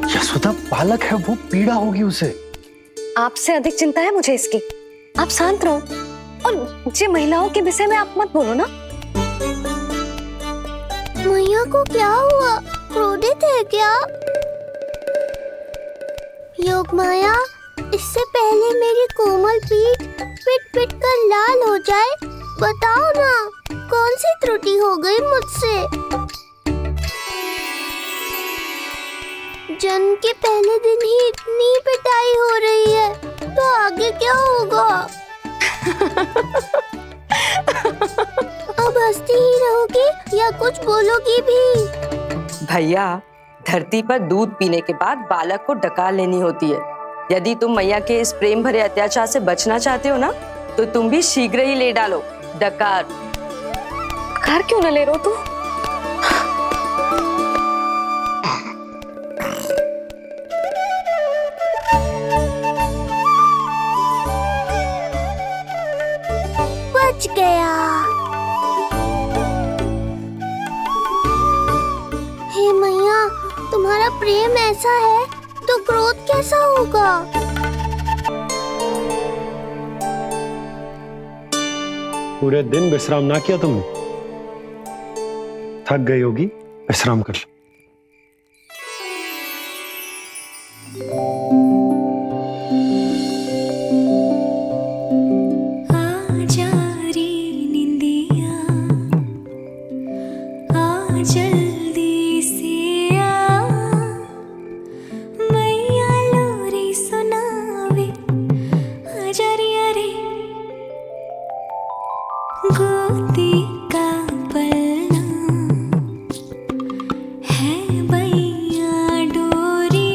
यशोदा, बालक है वो, पीड़ा होगी उसे। आपसे अधिक चिंता है मुझे इसकी। आप शांत रहो, और ये महिलाओं के विषय में आप मत बोलो ना। मैया को क्या हुआ? क्रोधित है क्या? योगमाया, इससे पहले मेरी कोमल पीठ पिट पिट कर लाल हो जाए, बताओ ना कौन सी त्रुटि हो गई मुझसे? जन्म के पहले दिन ही इतनी पिटाई हो रही है, तो आगे क्या होगा? अब हंसती ही रहोगी या कुछ बोलोगी भी? भैया, धरती पर दूध पीने के बाद बालक को डकार लेनी होती है। यदि तुम मैया के इस प्रेम भरे अत्याचार से बचना चाहते हो ना, तो तुम भी शीघ्र ही ले डालो डकार। डकार क्यों न ले रहे हो तू? बच गया। हे मैया, तुम्हारा प्रेम ऐसा है तो क्रोध कैसा होगा? पूरे दिन विश्राम ना किया तुमने? थक गई होगी, विश्राम कर लो। जल्दी से आ, मैया लोरी सुनावे, आजा रे अरे गोदी का पलना है मैया डोरी,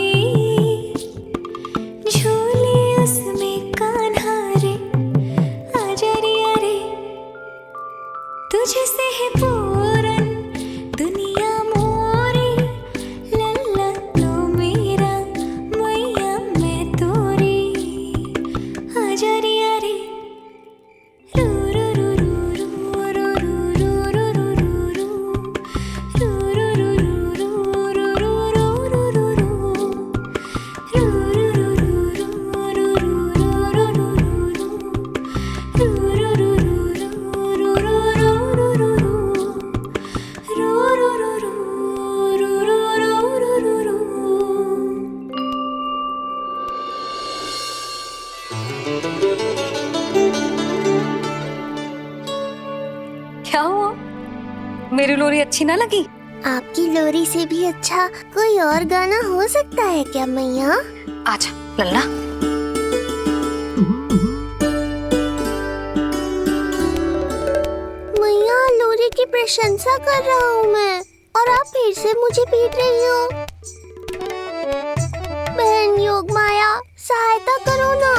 झूले उसमें कान्हा रे, आजा रे अरे तुझसे है पूरन दुनिया मोरी, लल्ला तो मेरा मैया मैं तोरी, आजा रे अरे रू रू रू रू रू रू रू रू रू क्या हुआ? मेरी लोरी अच्छी ना लगी? आपकी लोरी से भी अच्छा कोई और गाना हो सकता है क्या मैया? आजा लल्ला। मैया लोरी की प्रशंसा कर रहा हूँ मैं और आप फिर से मुझे पीट रही हो। बहन योग माया सहायता करो ना।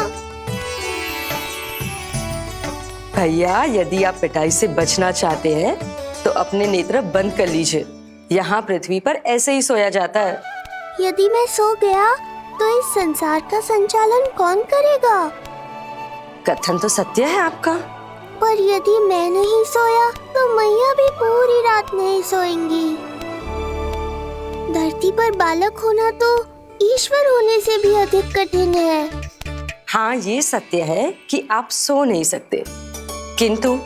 भैया, यदि आप पिटाई से बचना चाहते हैं तो अपने नेत्र बंद कर लीजिए। यहाँ पृथ्वी पर ऐसे ही सोया जाता है। यदि मैं सो गया तो इस संसार का संचालन कौन करेगा? कथन तो सत्य है आपका। पर यदि मैं नहीं सोया तो मैया भी पूरी रात नहीं सोएंगी। धरती पर बालक होना तो ईश्वर होने से भी अधिक कठिन है। हाँ, ये सत्य है कि आप सो नहीं सकते, किंतु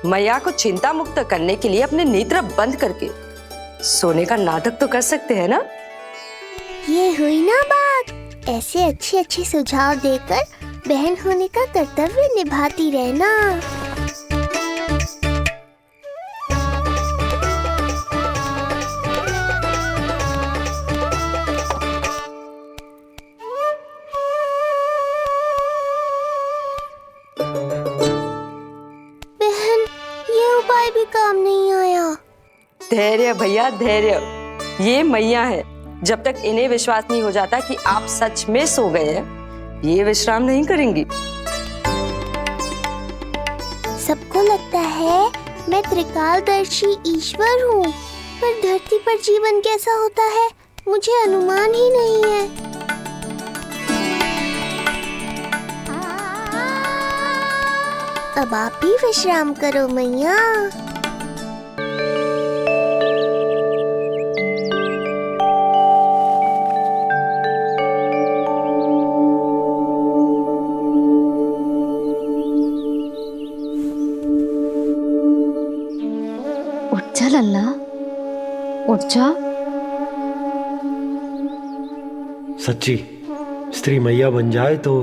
मैया को चिंता मुक्त करने के लिए अपने नेत्र बंद करके सोने का नाटक तो कर सकते हैं ना? ये हुई ना बात। ऐसे अच्छे अच्छे सुझाव देकर बहन होने का कर्तव्य निभाती रहना। बहन, ये उपाय भी काम नहीं आया। धैर्य भैया, धैर्य। ये मैया है, जब तक इन्हें विश्वास नहीं हो जाता कि आप सच में सो गए हैं, ये विश्राम नहीं करेंगी। सबको लगता है मैं त्रिकालदर्शी ईश्वर हूँ, पर धरती पर जीवन कैसा होता है मुझे अनुमान ही नहीं है। अब आप भी विश्राम करो मैया। उठ जा लल्ला, उठ जा। सच्ची स्त्री मैया बन जाए तो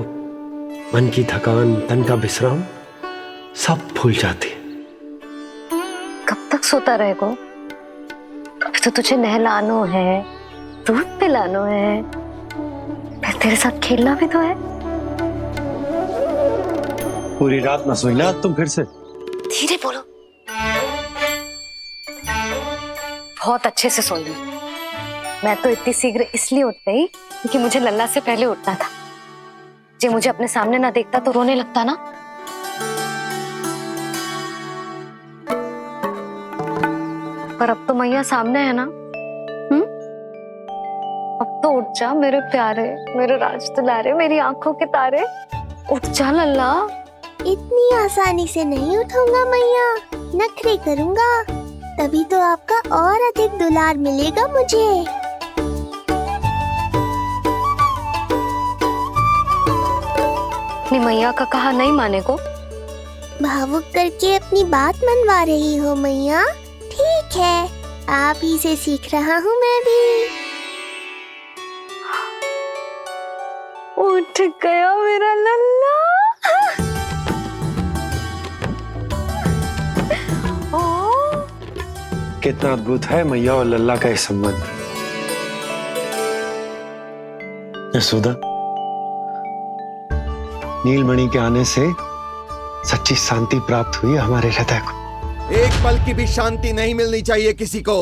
मन की थकान, तन का विश्राम सब भूल जाती है। कब तक सोता रहेगा? अभी तो तुझे नहलानो है, दूध पिलानो है, फिर तेरे साथ खेलना भी तो है। पूरी रात ना सोई ना तुम फिर से? धीरे बोलो। बहुत अच्छे से सोई। मैं तो इतनी शीघ्र इसलिए उठ गई क्योंकि मुझे लल्ला से पहले उठना था। जो मुझे अपने सामने ना देखता तो रोने लगता ना। पर अब तो मैया सामने है ना। अब तो उठ जा मेरे प्यारे, मेरे राज दुलारे, मेरी आंखों के तारे। उठ जा लल्ला। इतनी आसानी से नहीं उठूंगा मैया, नखरे करूंगा, तभी तो आपका और अधिक दुलार मिलेगा मुझे। अपनी मैया का कहा नहीं माने को? भावुक करके अपनी बात मनवा रही हो मैया। ठीक है, आप ही से सीख रहा हूँ मैं भी। उठ गया मेरा लल्ला। कितना अद्भुत है मैया और लल्ला का ये संबंध। यशोदा, नीलमणि के आने से सच्ची शांति प्राप्त हुई हमारे हृदय को। एक पल की भी शांति नहीं मिलनी चाहिए किसी को।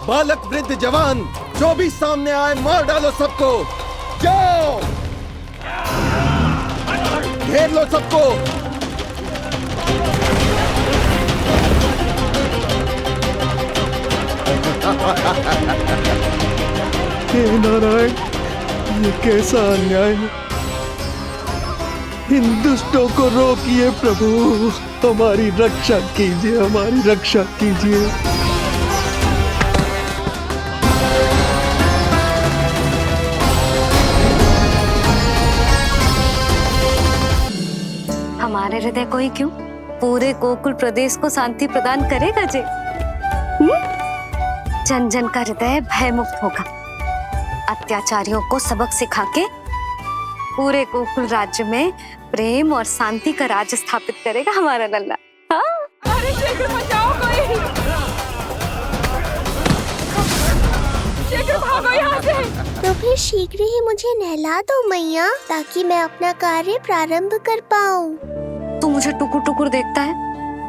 बालक वृद्ध जवान जो भी सामने आए मार डालो सबको। जाओ, घेर लो सबको। हे नारायण, ये कैसा अन्याय है। इन दुष्टों को रोकिए प्रभु, हमारी रक्षा कीजिए, हमारी रक्षा कीजिए। हमारे हृदय को ही क्यों, पूरे गोकुल प्रदेश को शांति प्रदान करेगा जे। जन जन का हृदय भय मुक्त होगा। अत्याचारियों को सबक सिखा के पूरे गोकुल राज्य में प्रेम और शांति का राज स्थापित करेगा हमारा लल्ला। हाँ? अरे शीघ्र बचाओ कोई, शीघ्र भागो यहाँ से। तो फिर शीघ्र ही मुझे नहला दो मैया, ताकि मैं अपना कार्य प्रारंभ कर पाऊँ। तू मुझे टुकुर टुकुर देखता है,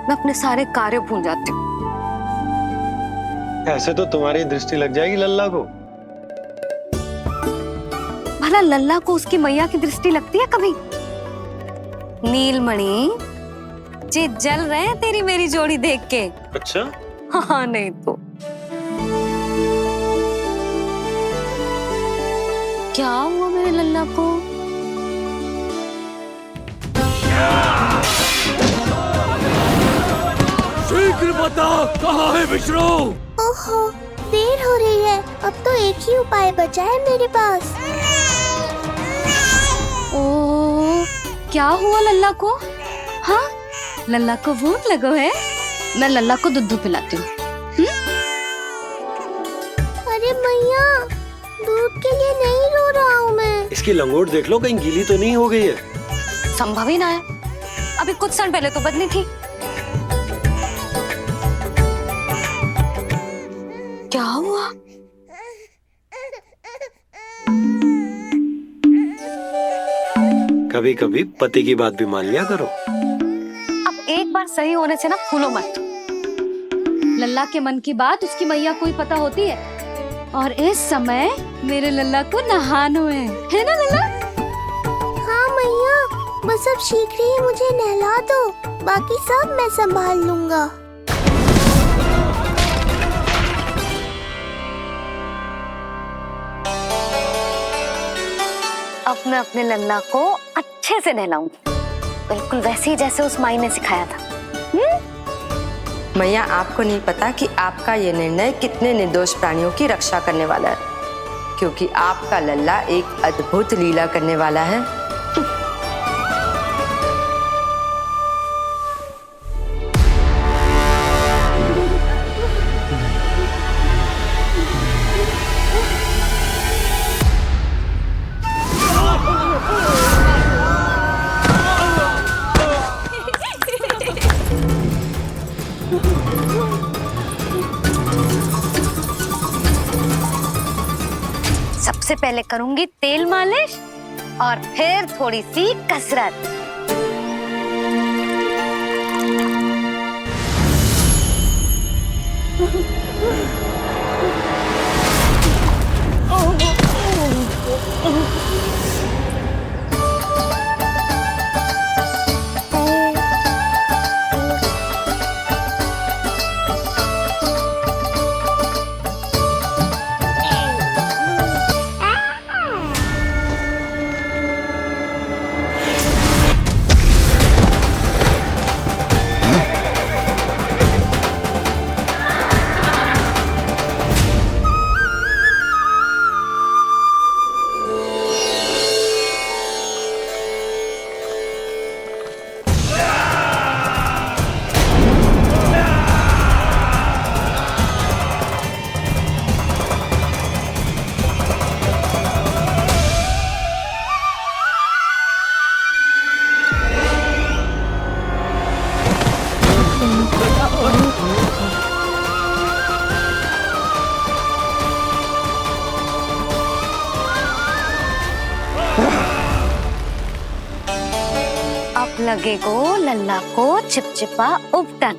मैं अपने सारे कार्य भूल जाती हूँ। ऐसे तो तुम्हारी दृष्टि लग जाएगी लल्ला को। भला लल्ला को उसकी मैया की दृष्टि लगती है कभी? नीलमणि जे जल रहे हैं तेरी मेरी जोड़ी देख के। अच्छा? हाँ नहीं तो क्या हुआ मेरे लल्ला को? शीघ्र बता, कहाँ है विष्णु? ओहो, देर हो रही है। अब तो एक ही उपाय बचा है मेरे पास। ओ, क्या हुआ लल्ला को? हाँ, लल्ला को भूख लगो है? मैं लल्ला को दूध पिलाती हूँ। अरे मैया, दूध के लिए नहीं रो रहा हूँ मैं। इसकी लंगोट देख लो, कहीं गीली तो नहीं हो गई है। संभव ही ना है, अभी कुछ क्षण पहले तो बदली थी। क्या हुआ? कभी कभी पति की बात भी मान लिया करो। अब एक बार सही होने से ना फूलो मत। लल्ला के मन की बात उसकी मैया को ही पता होती है, और इस समय मेरे लल्ला को नहानो है ना लल्ला? हाँ मैया, बस अब शीघ्र ही मुझे नहला दो, बाकी सब मैं संभाल लूंगा। अब मैं अपने लल्ला को अच्छे से नहलाऊंगी, बिल्कुल वैसे ही जैसे उस माई ने सिखाया था। मैया, आपको नहीं पता कि आपका ये निर्णय कितने निर्दोष प्राणियों की रक्षा करने वाला है, क्योंकि आपका लल्ला एक अद्भुत लीला करने वाला है। सबसे पहले करूंगी तेल मालिश और फिर थोड़ी सी कसरत। अब लगेगो लल्ला को चिपचिपा उपटन।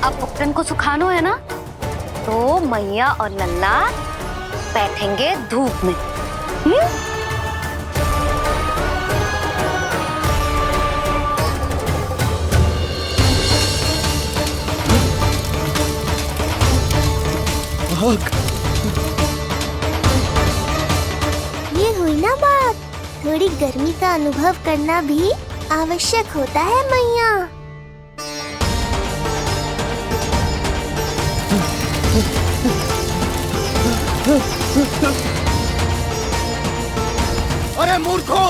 अब उपटन को सुखानो है ना, तो मैया और लल्ला बैठेंगे धूप में। ये हुई ना बात, थोड़ी गर्मी का अनुभव करना भी आवश्यक होता है मैया। अरे मूर्खों,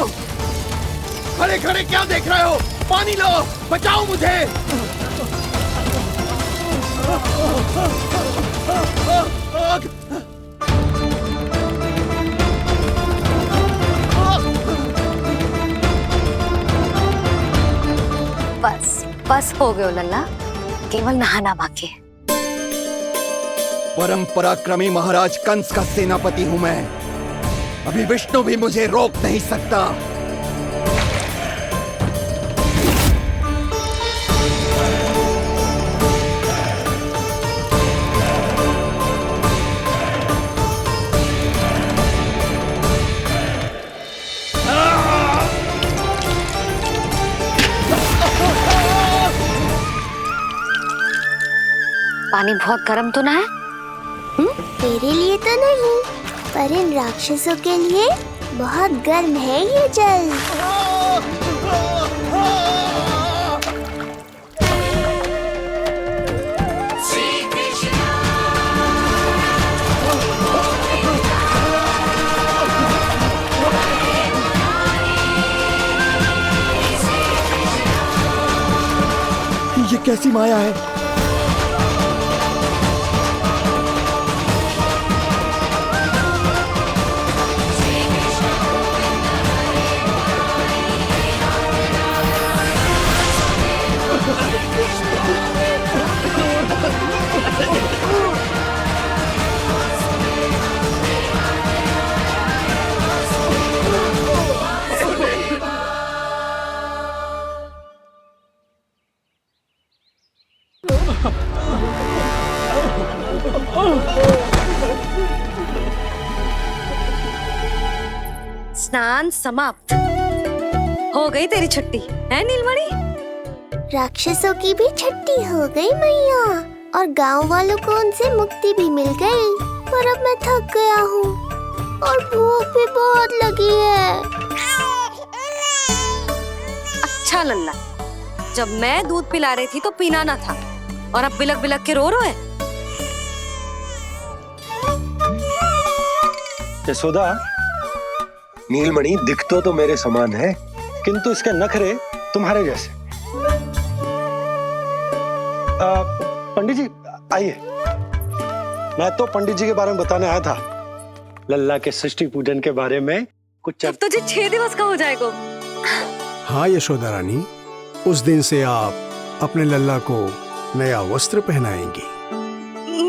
खड़े खड़े क्या देख रहे हो? पानी लो, बचाओ मुझे। बस बस हो गयो लल्ला, केवल नहाना बाकी है। परम पराक्रमी महाराज कंस का सेनापति हूं मैं। अभी विष्णु भी मुझे रोक नहीं सकता। पानी बहुत गर्म तो ना है? तेरे लिए तो नहीं, पर इन राक्षसों के लिए बहुत गर्म है ये जल। ये कैसी माया है? स्नान समाप्त। हो गई तेरी छुट्टी है नीलमणि? राक्षसों की भी छुट्टी हो गई मैया, और गांव वालों को उनसे मुक्ति भी मिल गई। पर अब मैं थक गया हूँ और भूख भी बहुत लगी है। अच्छा लल्ला, जब मैं दूध पिला रही थी तो पीना ना था, और अब बिलक बिलक के रो है। यशोदा, नीलमणि दिखतो तो मेरे समान है, किंतु इसके नखरे तुम्हारे जैसे। पंडित जी आइए, मैं तो पंडित जी के बारे में बताने आया था, लल्ला के सृष्टि पूजन के बारे में कुछ। अब तुझे 6 दिवस का हो जाएगा। हाँ यशोदा रानी, उस दिन से आप अपने लल्ला को नया वस्त्र पहनाएंगी।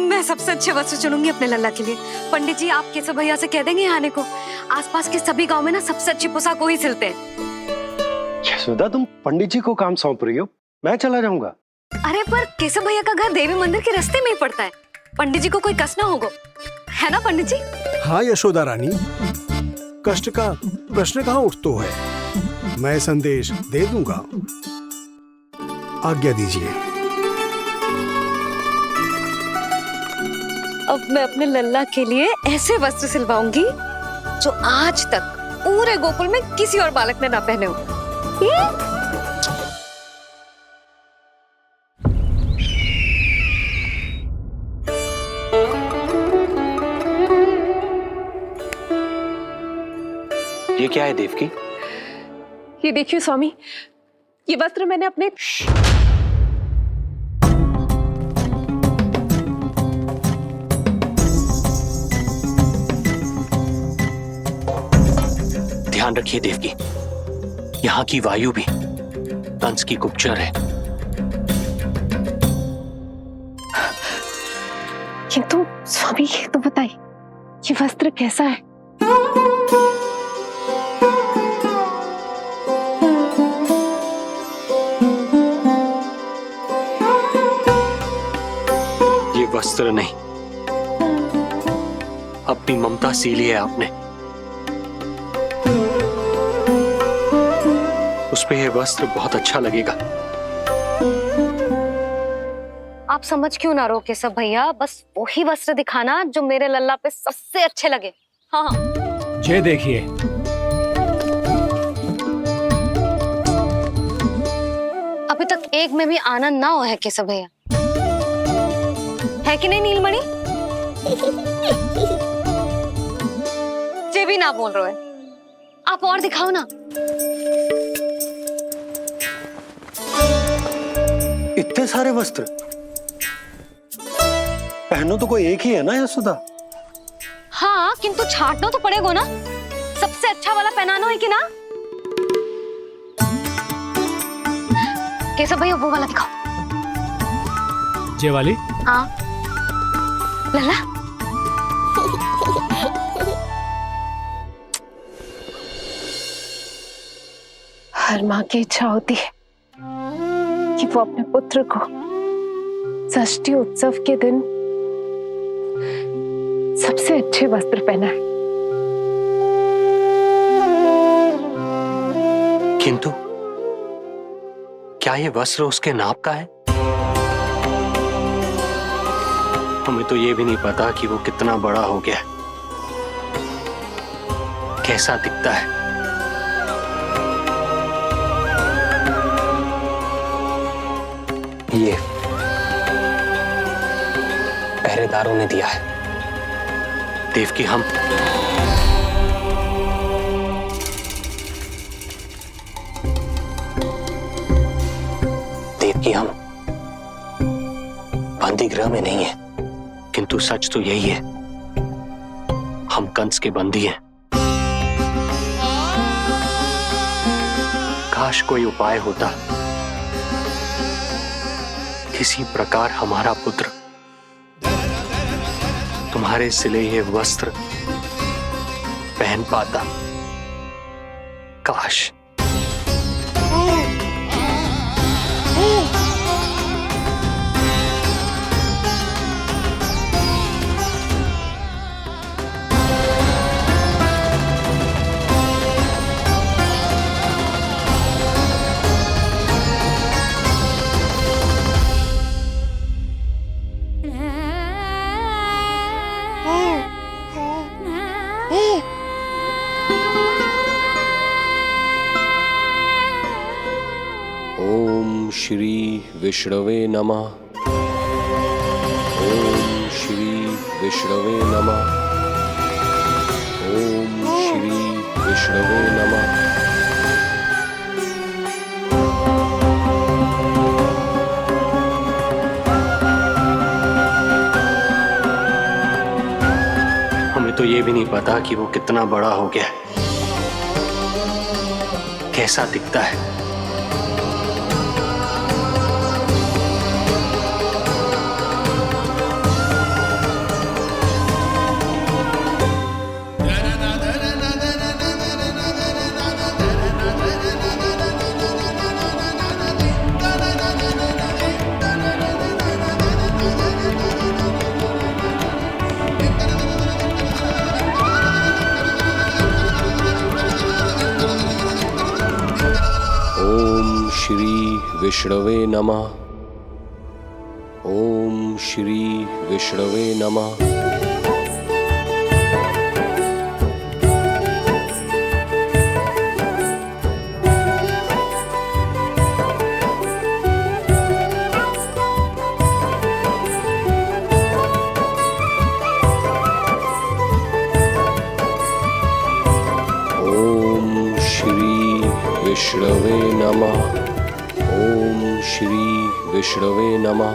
मैं सबसे अच्छे वस्त्र चुनूंगी अपने लल्ला के लिए। पंडित जी आप केशव भैया से कह देंगे आने को। आसपास के सभी गांव में ना सबसे अच्छी पोशाक वही सिलते हैं। यशोदा, तुम पंडित जी को काम सौंप रही हो, मैं चला जाऊंगा। अरे पर केशव भैया का घर देवी मंदिर के रास्ते में ही पड़ता है, पंडित जी को कोई कष्ट ना होगा, है ना पंडित जी? हाँ यशोदा रानी, कष्ट का प्रश्न कहाँ उठतो है, मैं संदेश दे दूंगा। आज्ञा दीजिए। अब मैं अपने लल्ला के लिए ऐसे वस्त्र सिलवाऊंगी जो आज तक पूरे गोकुल में किसी और बालक ने ना पहने हो। ये क्या है देवकी? ये देखिए स्वामी, ये वस्त्र मैंने अपने ध्यान रखिए देवकी, यहाँ की वायु भी कंस की गुप्तचर है। किंतु स्वामी ये तो बताइए, ये वस्त्र कैसा है? ये वस्त्र नहीं, अपनी ममता सी ली है आपने। उस पे ये वस्त्र बहुत अच्छा लगेगा। आप समझ क्यों ना रहो केशव भैया, बस वही वस्त्र दिखाना जो मेरे लल्ला पे सबसे अच्छे लगे। हाँ हाँ। ये देखिए, अभी तक एक में भी आनंद ना हो है केशव भैया, है कि नहीं नीलमणि? ये भी ना बोल रहे हो, आप और दिखाओ ना। इतने सारे वस्त्र पहनो तो कोई एक ही है ना यशोदा? हाँ, किंतु छांटना तो पड़ेगा ना, सबसे अच्छा वाला पहनाना है कि ना? केशव भैया वो वाला दिखाओ। ये वाली? हाँ लल्ला। हर माँ की इच्छा होती है कि वो अपने पुत्र को षष्ठी उत्सव के दिन सबसे अच्छे वस्त्र पहनाए। किंतु क्या ये वस्त्र उसके नाप का है? हमें तो ये भी नहीं पता कि वो कितना बड़ा हो गया, कैसा दिखता है। ये पहरेदारों ने दिया है देवकी। हम देवकी, हम बंदी गृह में नहीं है, किंतु सच तो यही है, हम कंस के बंदी हैं। काश कोई उपाय होता, किसी प्रकार हमारा पुत्र तुम्हारे सिले ये वस्त्र पहन पाता। काश। श्री विष्णवे नमः। ओम श्री विष्णवे नमः। ओम श्री विष्णवे नमः। हमें तो ये भी नहीं पता कि वो कितना बड़ा हो गया, कैसा दिखता है। श्री विष्णवे नमः। ओम श्री विष्णवे नमः। ओम श्री विष्णवे नमः। ओम श्री विष्णवे नमः।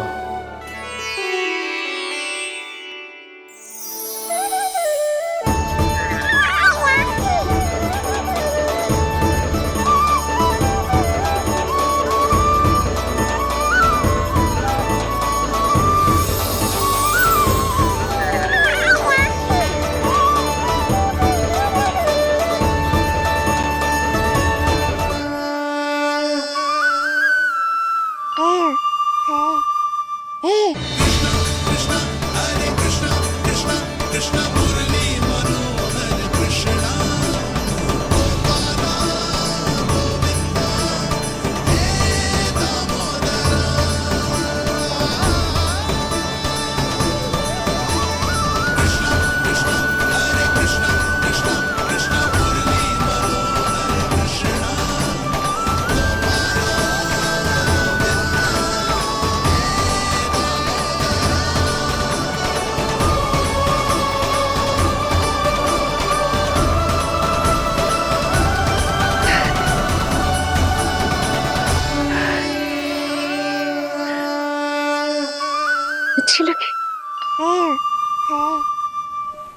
अच्छी लगी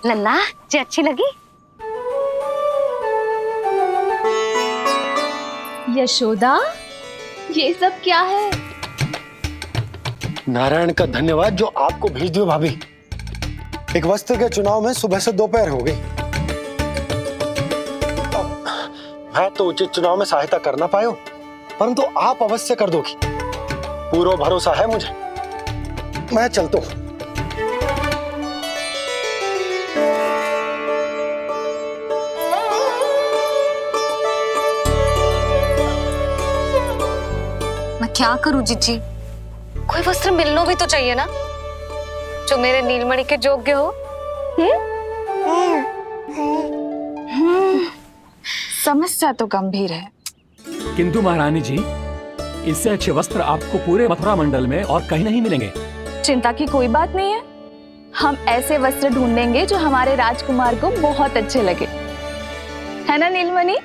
लल्ला जी, अच्छी लगी। यशोदा, ये सब क्या है? नारायण का धन्यवाद जो आपको भेज दियो भाभी। एक वस्त्र के चुनाव में सुबह से दोपहर हो गई। मैं तो उचित चुनाव में सहायता कर ना पायो, परंतु आप अवश्य कर दोगी, पूरा भरोसा है मुझे। मैं चलता हूं। मैं क्या करूं जीजी? कोई वस्त्र मिलना भी तो चाहिए ना, जो मेरे नीलमणि के योग्य हो। समस्या तो गंभीर है, किंतु महारानी जी, इससे अच्छे वस्त्र आपको पूरे मथुरा मंडल में और कहीं नहीं मिलेंगे। चिंता की कोई बात नहीं है, हम ऐसे वस्त्र ढूंढेंगे जो हमारे राजकुमार को बहुत अच्छे लगे, है ना नीलमणि?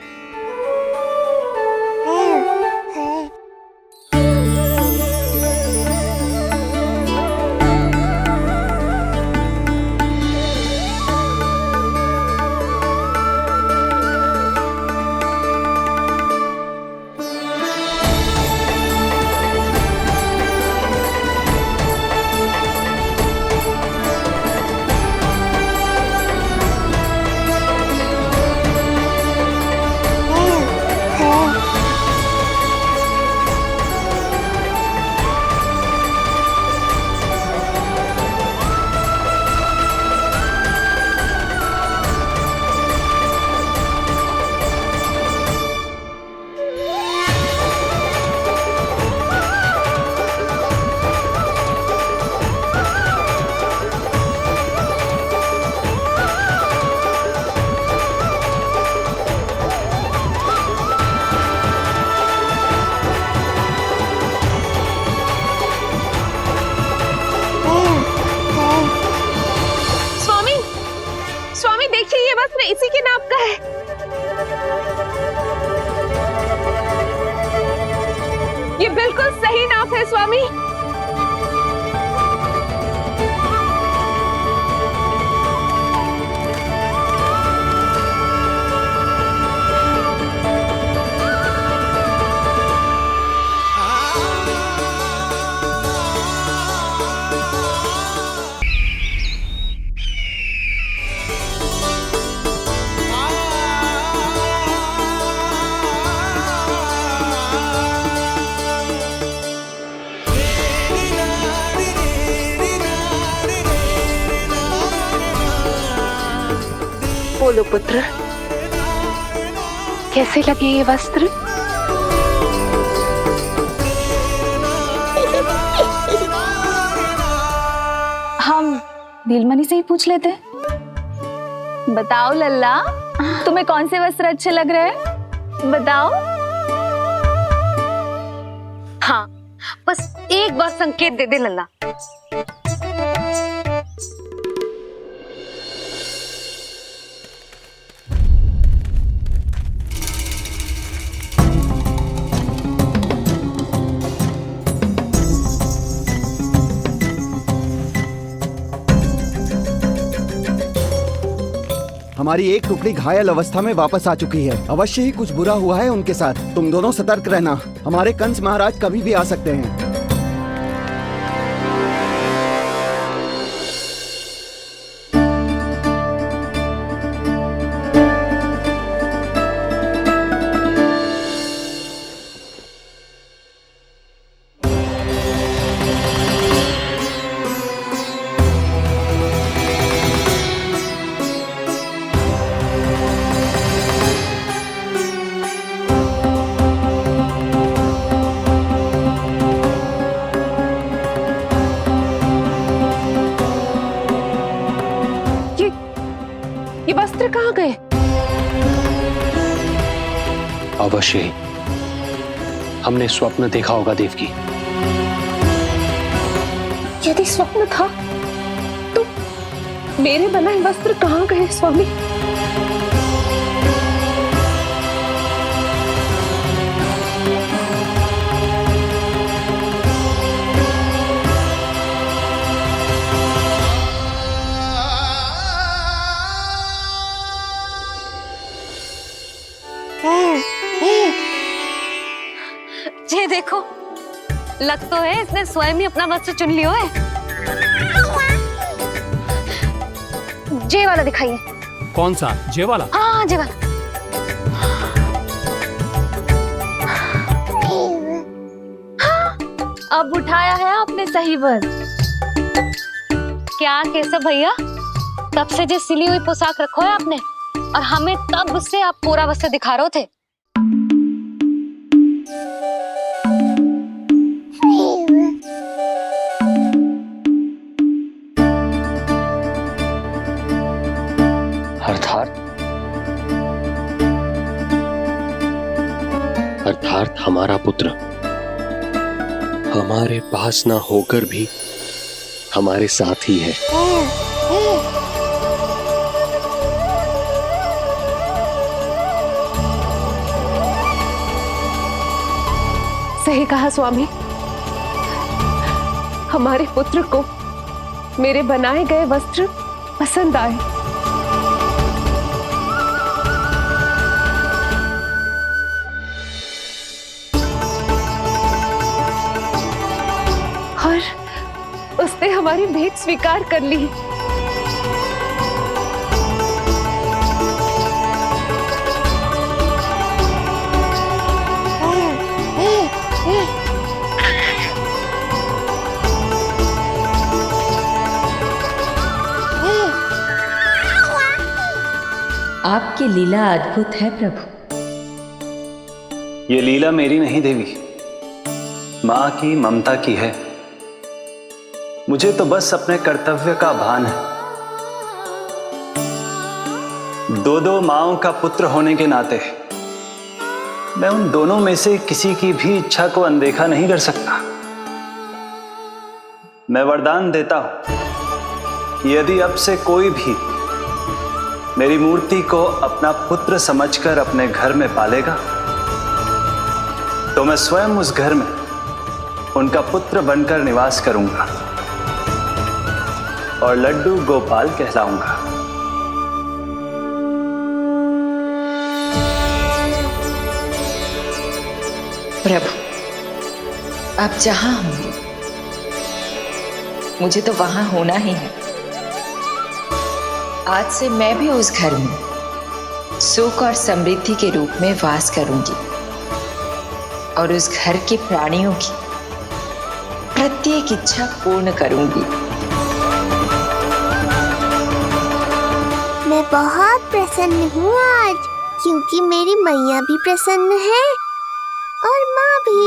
इसी के नाप का है। ये बिल्कुल सही नाप है स्वामी। बोलो पुत्र, कैसे लगे ये वस्त्र? हम नीलमणि से ही पूछ लेते। बताओ लल्ला, तुम्हें कौन से वस्त्र अच्छे लग रहे हैं? बताओ। हाँ, बस एक बार संकेत दे दे लल्ला। हमारी एक टुकड़ी घायल अवस्था में वापस आ चुकी है। अवश्य ही कुछ बुरा हुआ है उनके साथ। तुम दोनों सतर्क रहना, हमारे कंस महाराज कभी भी आ सकते हैं। अवश्य ही हमने स्वप्न देखा होगा देवकी। यदि स्वप्न था तो मेरे बनाए वस्त्र कहाँ गए स्वामी? ये देखो, लग तो है इसने स्वयं ही अपना वस्त्र चुन लियो है। जे वाला दिखाइए। कौन सा? जे वाला? हाँ, जे वाला। अब उठाया है आपने सही वस्त्र। क्या केशव भैया, तब से जो सिली हुई पोशाक रखो है आपने, और हमें तब से आप पूरा वस्त्र दिखा रहे थे। अर्थात हमारा पुत्र हमारे पास ना होकर भी हमारे साथ ही है। सही कहा स्वामी, हमारे पुत्र को मेरे बनाए गए वस्त्र पसंद आए। और उसने हमारी भेंट स्वीकार कर ली। आपकी लीला अद्भुत है प्रभु। ये लीला मेरी नहीं देवी, मां की ममता की है। मुझे तो बस अपने कर्तव्य का भान है। दो माओं का पुत्र होने के नाते मैं उन दोनों में से किसी की भी इच्छा को अनदेखा नहीं कर सकता। मैं वरदान देता हूं कि यदि अब से कोई भी मेरी मूर्ति को अपना पुत्र समझकर अपने घर में पालेगा, तो मैं स्वयं उस घर में उनका पुत्र बनकर निवास करूंगा और लड्डू गोपाल कहलाऊंगा। प्रभु, आप जहां होंगे मुझे तो वहां होना ही है। आज से मैं भी उस घर में सुख और समृद्धि के रूप में वास करूंगी और उस घर के प्राणियों की प्रत्येक इच्छा पूर्ण करूंगी। मैं बहुत प्रसन्न हूँ आज, क्योंकि मेरी मैया भी प्रसन्न है और माँ भी।